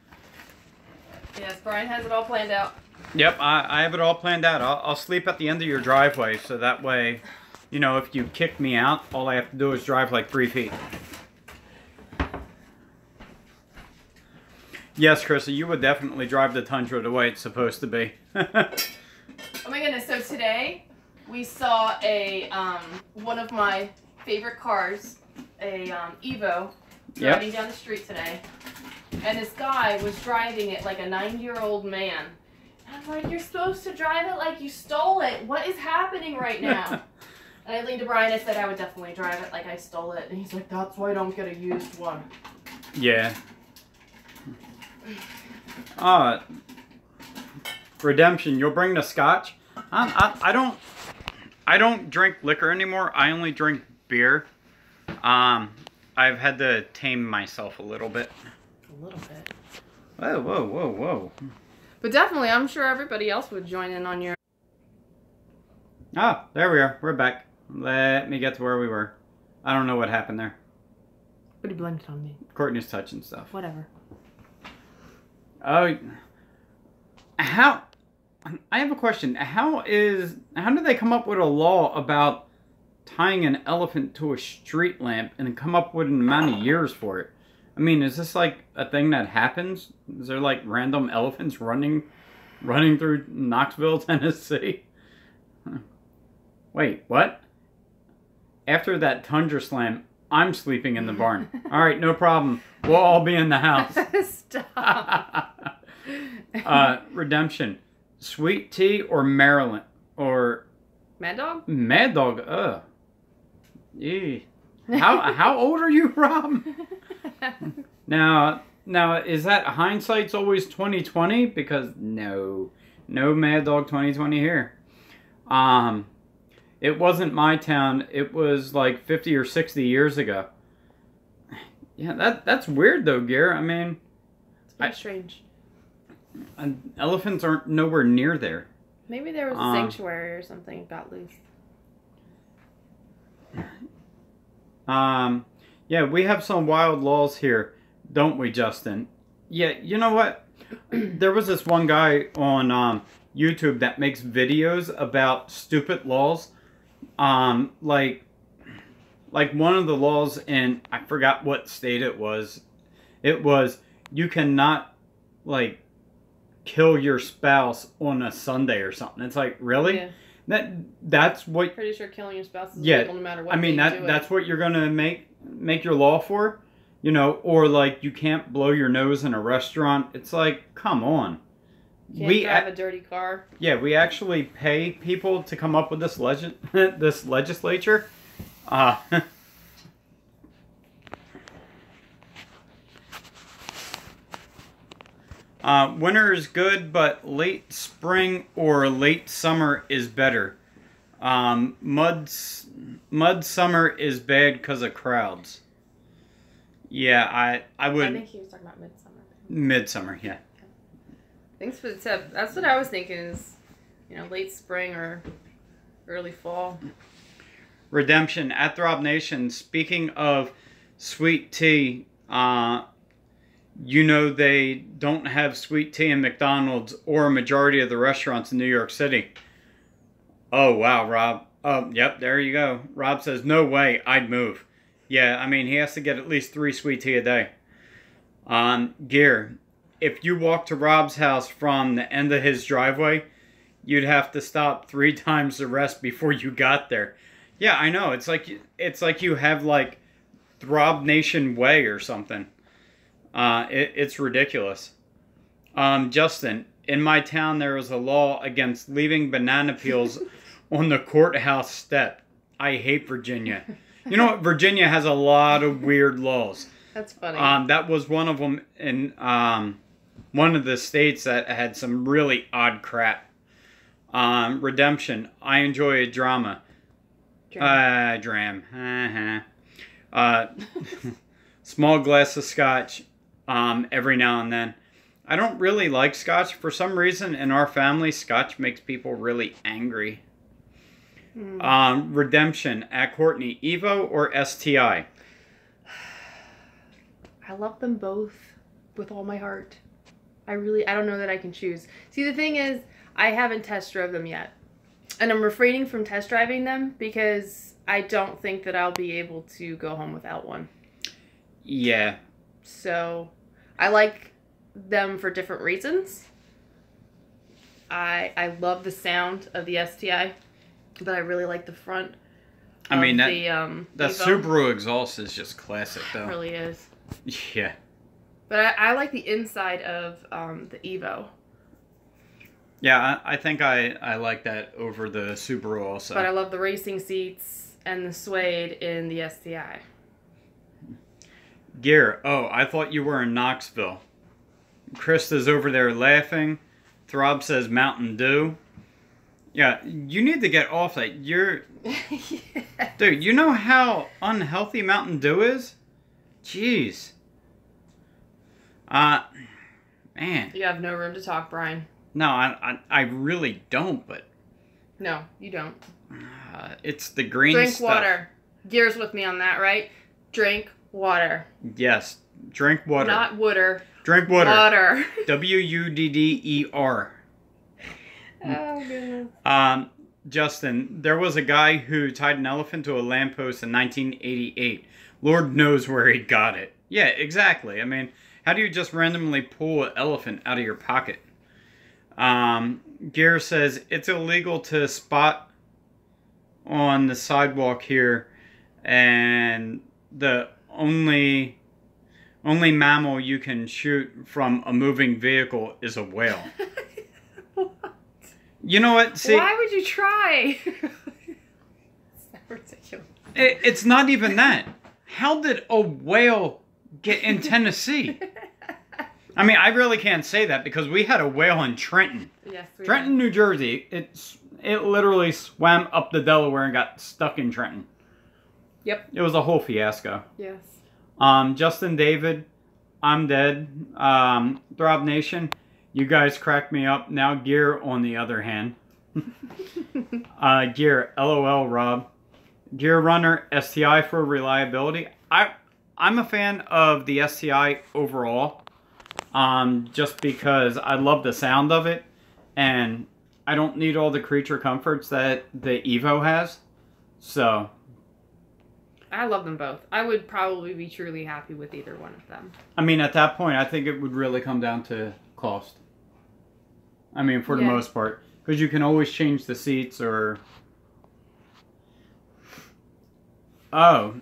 Yes, Brian has it all planned out. Yep, I have it all planned out. I'll sleep at the end of your driveway, so that way, you know, if you kick me out, all I have to do is drive like 3 feet. Yes, Krista, you would definitely drive the Tundra the way it's supposed to be. Oh my goodness, so today we saw a, one of my favorite cars, a Evo, driving down the street today. And this guy was driving it like a 9-year-old man. And I'm like, you're supposed to drive it like you stole it. What is happening right now? And I leaned to Brian and I said I would definitely drive it like I stole it. And he's like, that's why I don't get a used one. Yeah. Redemption, you'll bring the scotch? I don't drink liquor anymore. I only drink beer. I've had to tame myself a little bit. A little bit. Whoa, whoa, whoa, whoa. But definitely, I'm sure everybody else would join in on your... Ah, there we are. We're back. Let me get to where we were. I don't know what happened there. What do you blame it on me? Courtney's touching stuff. Whatever. Oh, how... I have a question. How did they come up with a law about tying an elephant to a street lamp and come up with an amount of years for it? I mean, is this like a thing that happens? Is there like random elephants running through Knoxville, Tennessee? Wait, what? After that Tundra slam, I'm sleeping in the barn. All right, no problem. We'll all be in the house. Stop. Redemption. Sweet tea or Maryland? Or... Mad Dog? Mad Dog, ugh. Eee. How old are you, Rob? Now, is that hindsight's always 2020? Because no Mad Dog 2020 here. It wasn't my town. It was like 50 or 60 years ago. Yeah, that's weird though, Gear. I mean, It's very strange. Elephants aren't nowhere near there. Maybe there was a sanctuary or something that got loose. Yeah, we have some wild laws here, don't we, Justin? Yeah, you know what? There was this one guy on YouTube that makes videos about stupid laws. Like like one of the laws in, I forgot what state it was. It was, you cannot, like, kill your spouse on a Sunday or something. It's like, really? Yeah. That's what. Pretty sure killing your spouse is Yeah, illegal no matter what. I mean day you do it. that's what you're gonna make your law for, you know, or like you can't blow your nose in a restaurant. It's like, come on. Can't drive a dirty car. Yeah, we actually pay people to come up with this this legislature. Winter is good, but late spring or late summer is better. Mud summer is bad because of crowds. Yeah, I would. I think he was talking about midsummer. Midsummer, yeah. Thanks for the tip. That's what I was thinking is, you know, late spring or early fall. Redemption at Throb Nation. Speaking of sweet tea, you know they don't have sweet tea in McDonald's or a majority of the restaurants in New York City. Oh, wow, Rob. Oh, yep, there you go. Rob says, no way, I'd move. Yeah, I mean, he has to get at least 3 sweet tea a day. Gear. If you walk to Rob's house from the end of his driveway, you'd have to stop 3 times the rest before you got there. Yeah, I know. It's like you have, like, Throb Nation Way or something. It's ridiculous. Justin, in my town there was a law against leaving banana peels on the courthouse step. I hate Virginia. You know what? Virginia has a lot of weird laws. That's funny. That was one of them in one of the states that had some really odd crap. Redemption. I enjoy a drama. Dram. Small glass of scotch. Every now and then. I don't really like scotch. For some reason, in our family, scotch makes people really angry. Redemption at Courtney. Evo or STI? I love them both with all my heart. I don't know that I can choose. See, the thing is, I haven't test drove them yet. And I'm refraining from test driving them because I don't think that I'll be able to go home without one. Yeah. So, I like them for different reasons. I love the sound of the STI, but I really like the front. I mean, that Evo. Subaru exhaust is just classic, though. It really is. Yeah. But I like the inside of the Evo. Yeah, I think I like that over the Subaru also. But I love the racing seats and the suede in the STI. Gear. Oh, I thought you were in Knoxville. Krista's over there laughing. Throb says Mountain Dew. Yeah, you need to get off that. You're... Yeah. Dude, you know how unhealthy Mountain Dew is? Jeez. Man. You have no room to talk, Brian. No, I really don't, but... No, you don't. It's the green Drink stuff. water. Gear's with me on that, right? Drink water. Yes. Drink water. Not wooder. Drink water. Water. WUDDER. Oh, goodness. Justin, there was a guy who tied an elephant to a lamppost in 1988. Lord knows where he got it. Yeah, exactly. I mean, how do you just randomly pull an elephant out of your pocket? Gear says, it's illegal to spot on the sidewalk here, and the only mammal you can shoot from a moving vehicle is a whale. What? You know what? See, why would you try? It's ridiculous. It's not even that. How did a whale get in Tennessee? I mean, I really can't say that because we had a whale in Trenton. Yes, we Trenton, New Jersey. It literally swam up the Delaware and got stuck in Trenton. Yep. It was a whole fiasco. Yes. Justin David, I'm dead. Throb Nation, you guys crack me up. Now Gear, on the other hand. Gear, LOL, Rob. Gear Runner, STI for reliability. I'm a fan of the STI overall. Just because I love the sound of it. And I don't need all the creature comforts that the Evo has. So... I love them both. I would probably be truly happy with either one of them. I mean, at that point, I think it would really come down to cost. I mean, for the most part. Because you can always change the seats or... Oh,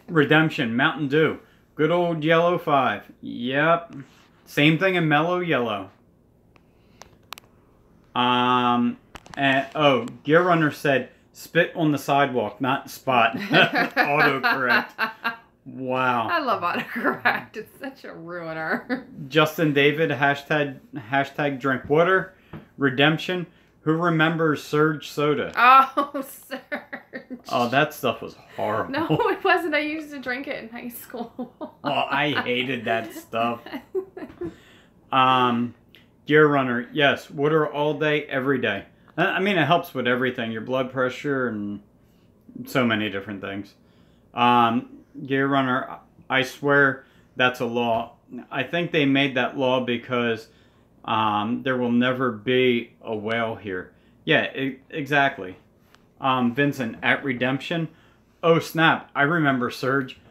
Redemption, Mountain Dew. Good old Yellow 5. Yep. Same thing in Mellow Yellow. And, oh, Gear Runner said, spit on the sidewalk, not spot. Autocorrect. Wow. I love autocorrect. It's such a ruiner. Justin David, hashtag drink water. Redemption. Who remembers Surge soda? Oh, Surge. Oh, that stuff was horrible. No, it wasn't. I used to drink it in high school. Oh, I hated that stuff. Gear Runner, yes, water all day, every day. I mean, it helps with everything, your blood pressure and so many different things. Gear Runner, I swear that's a law. I think they made that law because there will never be a whale here. Yeah, exactly. Vincent, at Redemption. Oh, snap. I remember Surge.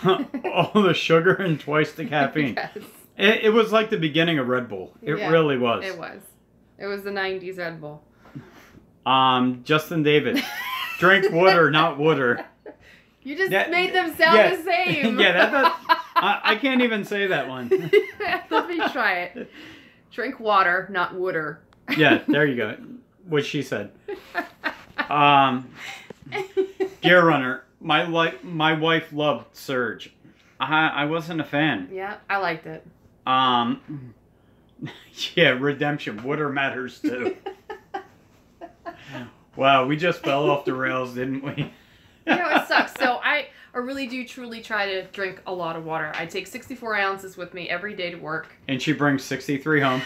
All the sugar and twice the caffeine. Yes. It was like the beginning of Red Bull. It really was. It was. It was the 90s Red Bull. Justin David. Drink water, not water. You just made them sound the same. Yeah, I can't even say that one. Let me try it. Drink water, not water. Yeah, there you go. What she said. Gear Runner. My wife loved Surge. I wasn't a fan. Yeah, I liked it. Yeah, Redemption. Water matters too. Wow, we just fell off the rails, didn't we? You know, it sucks. So I really do truly try to drink a lot of water. I take 64 ounces with me every day to work. And she brings 63 home.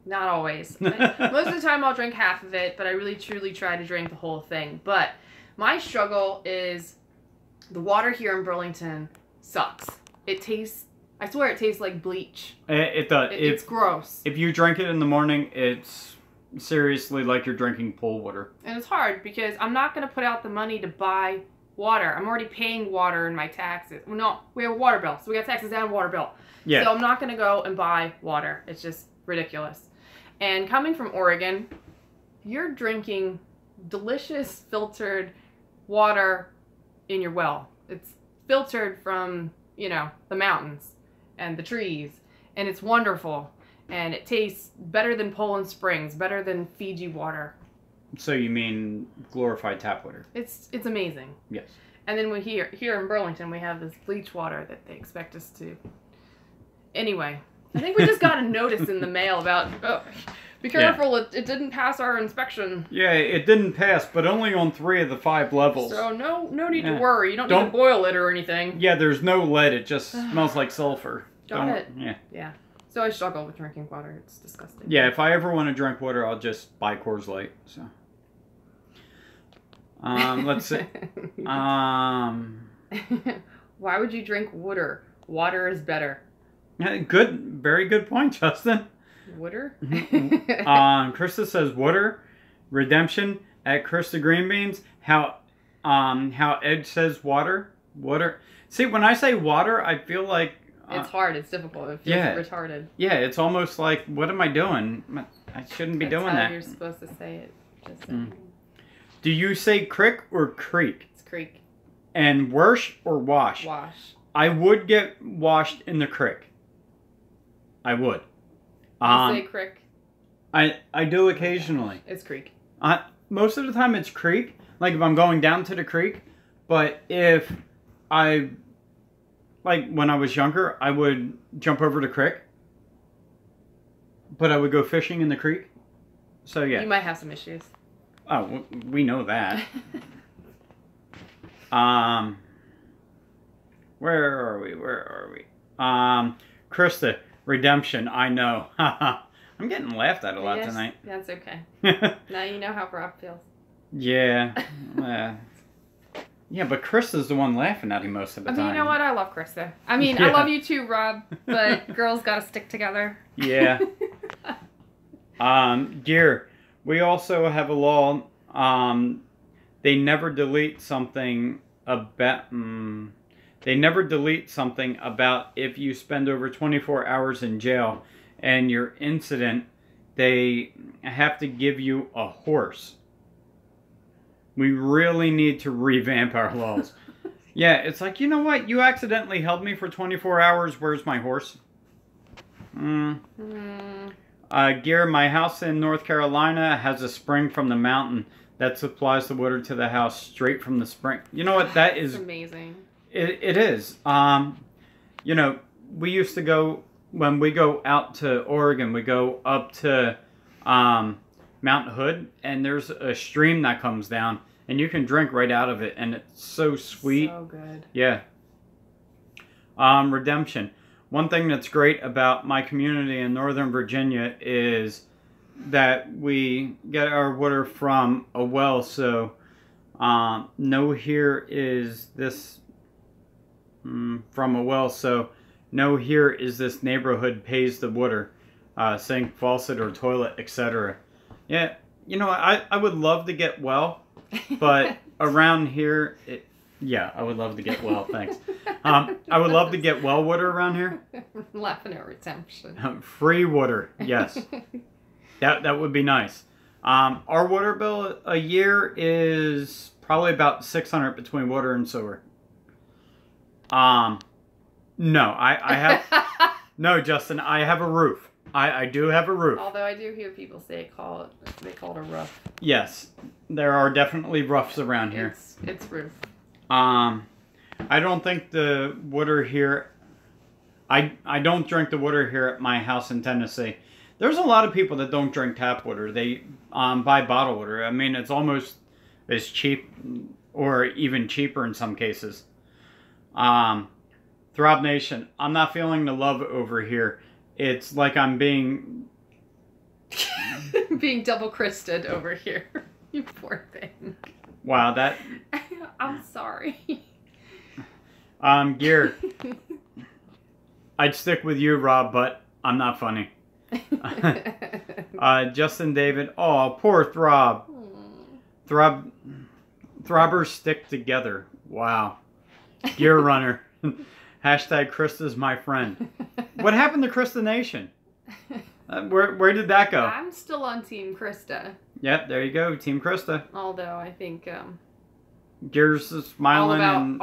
Not always. Most of the time I'll drink half of it, but I really truly try to drink the whole thing. But my struggle is the water here in Burlington sucks. It tastes, I swear it tastes like bleach. It does. It's gross. If you drink it in the morning, it's seriously like you're drinking pool water. And it's hard because I'm not going to put out the money to buy water. I'm already paying water in my taxes. Well, no, we have a water bill. So we got taxes and water bill. Yeah. So I'm not going to go and buy water. It's just ridiculous. And coming from Oregon, you're drinking delicious filtered water in your well. It's filtered from, you know, the mountains and the trees. And it's wonderful. And it tastes better than Poland Springs, better than Fiji water. So you mean glorified tap water? It's amazing. Yes. And then here in Burlington, we have this bleach water that they expect us to. Anyway, I think we just got a notice in the mail about, oh, be careful, it didn't pass our inspection. Yeah, it didn't pass, but only on 3 of the 5 levels. So no need to worry. You don't need to boil it or anything. Yeah, there's no lead. It just smells like sulfur. Got it. Yeah. Yeah. So I struggle with drinking water. It's disgusting. Yeah, if I ever want to drink water, I'll just buy Coors Light. So, let's see. Why would you drink water? Water is better. Good, very good point, Justin. Water? Krista says water. Redemption at Krista Green Beans. How Ed says water. Water. See, when I say water, I feel like it's hard. It's difficult. It feels retarded. Yeah, it's almost like, what am I doing? I shouldn't be doing that. That's how you're supposed to say it. Just Do you say crick or creek? It's creek. And wash or wash? Wash. I would get washed in the creek. I would. You say crick? I do occasionally. It's creek. Most of the time it's creek. Like if I'm going down to the creek. But if like when I was younger, I would jump over the creek. But I would go fishing in the creek. So yeah. You might have some issues. Oh, we know that. Where are we? Krista, Redemption, I know. I'm getting laughed at a lot tonight. That's okay. Now you know how Rob feels. Yeah. Yeah, but Krista's the one laughing at him most of the time. You know what? I love Krista. I mean, I love you too, Rob, but girls gotta stick together. Yeah. Gear, we also have a law they never delete something about they never delete something about if you spend over 24 hours in jail and your incident, they have to give you a horse. We really need to revamp our laws. Yeah, it's like, you know what? You accidentally held me for 24 hours. Where's my horse? Gear, my house in North Carolina has a spring from the mountain that supplies the water to the house straight from the spring. You know what? That is amazing. It is. You know, we used to go, when we go out to Oregon, we go up to Mount Hood, and there's a stream that comes down, and you can drink right out of it, and it's so sweet. So good. Yeah. Redemption. One thing that's great about my community in Northern Virginia is that we get our water from a well. So, no here is this from a well. So, no here is this neighborhood pays the water, sink, faucet, or toilet, etc. Yeah, you know, I would love to get well, but around here, yeah, I would love to get well, thanks. I would love to get well water around here. Laughing at redemption. Free water, yes. That would be nice. Our water bill a year is probably about $600 between water and sewer. No, I have no, Justin. I have a roof. I do have a roof. Although I do hear people say they call it a roof. Yes, there are definitely roofs around here. It's roof. I don't think the water here. I don't drink the water here at my house in Tennessee. There's a lot of people that don't drink tap water. They buy bottled water. I mean, it's almost as cheap, or even cheaper in some cases. Throb Nation, I'm not feeling the love over here. It's like I'm being being double Christed over here. You poor thing. Wow, that. I'm sorry. Gear. I'd stick with you, Rob, but I'm not funny. Justin David. Oh, poor Throb. Throbbers stick together. Wow. Gear Runner. Hashtag Krista's my friend. What happened to Krista Nation? Where did that go? I'm still on Team Krista. Yep, there you go. Team Krista. Although I think Gears is smiling and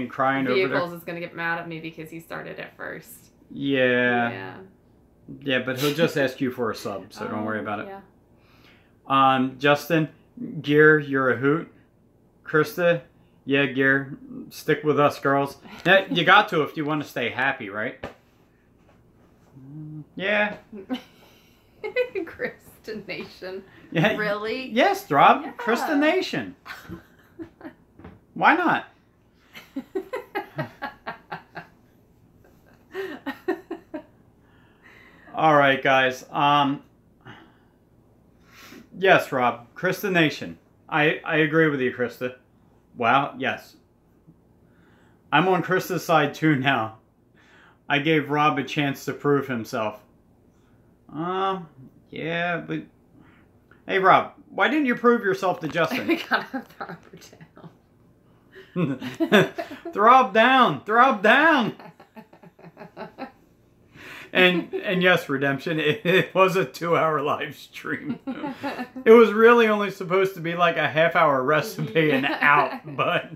crying over there. Vehicles is going to get mad at me because he started it first. Yeah. Yeah, but he'll just ask you for a sub, so don't worry about it. Yeah. Justin, Gear, you're a hoot. Krista, yeah, Gear, stick with us, girls. Now, you got to if you want to stay happy, right? Yeah. Krista Nation. Yeah. Really? Yes, Throb. Yeah. Krista Nation. Why not? All right, guys. Yes, Rob. Krista Nation. I agree with you, Krista. Wow, yes. I'm on Krista's side too now. I gave Rob a chance to prove himself. Yeah, but... Hey, Rob, why didn't you prove yourself to Justin? We gotta throb down. Throb down! Throb down! And yes, Redemption, it was a 2-hour live stream. It was really only supposed to be like a half-hour recipe and out, but...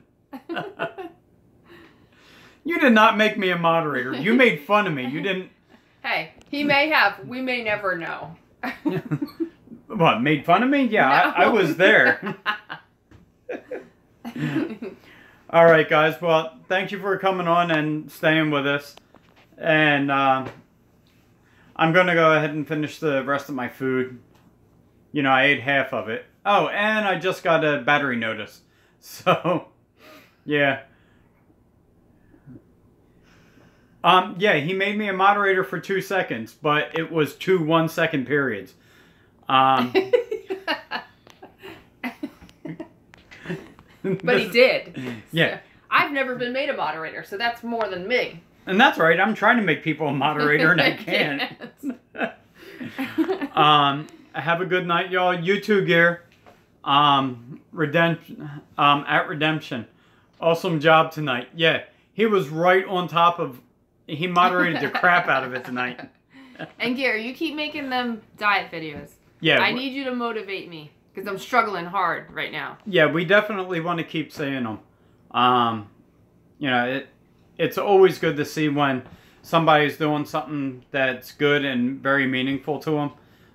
You did not make me a moderator. You made fun of me. You didn't... Hey, he may have. We may never know. What, made fun of me? Yeah, no. I was there. All right, guys. Well, thank you for coming on and staying with us. And I'm going to go ahead and finish the rest of my food. You know, I ate half of it. Oh, and I just got a battery notice. So, yeah. Yeah, he made me a moderator for 2 seconds, but it was 2 1-second periods. But he did. Yeah. So, I've never been made a moderator, so that's more than me. And that's right. I'm trying to make people a moderator, and I can't. Have a good night, y'all. You too, Gear. Redemption, at Redemption. Awesome job tonight. Yeah, he was right on top of, he moderated the crap out of it tonight. And Gary, you keep making them diet videos. Yeah. I need you to motivate me because I'm struggling hard right now. Yeah, we definitely want to keep saying them. You know, it's always good to see when somebody's doing something that's good and very meaningful to them.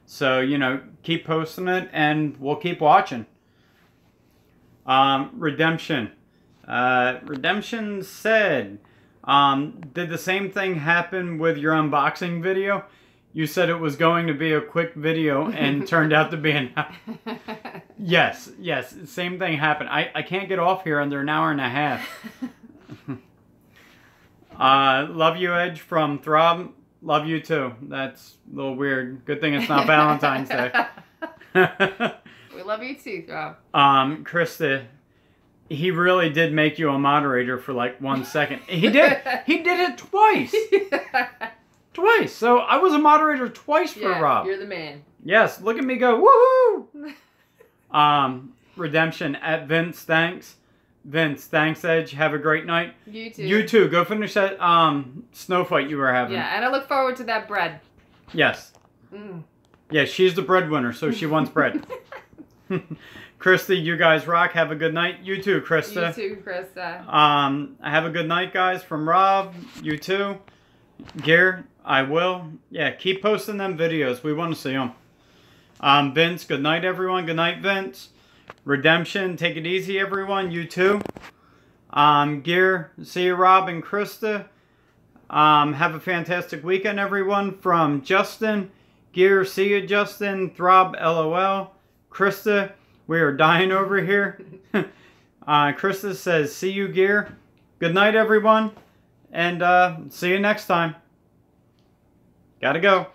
So, you know, keep posting it and we'll keep watching. Redemption. Redemption said, did the same thing happen with your unboxing video? You said it was going to be a quick video and turned out to be an hour. Yes, same thing happened. I can't get off here under an hour and a half. Love you, Edge from Throb. Love you too. That's a little weird. Good thing it's not Valentine's Day. We love you too, Throb. Krista, he really did make you a moderator for like 1 second. He did. He did it twice. Twice. So I was a moderator twice for Rob. You're the man. Yes. Look at me go. Woohoo! Redemption at Vince. Thanks. Vince, thanks, Edge. Have a great night. You too. You too. Go finish that snow fight you were having. Yeah, and I look forward to that bread. Yes. Yeah, she's the breadwinner, so she wants bread. Krista, you guys rock. Have a good night. You too, Krista. You too, Krista. Have a good night, guys. From Rob. You too. Gare, I will. Yeah, keep posting them videos. We want to see them. Vince, good night, everyone. Good night, Vince. Redemption, take it easy, everyone. You too. Gear, see you, Rob and Krista. Have a fantastic weekend, everyone. From Justin. Gear, see you, Justin. Throb, LOL. Krista, we are dying over here. Krista says, see you, Gear. Good night, everyone. And see you next time. Gotta go.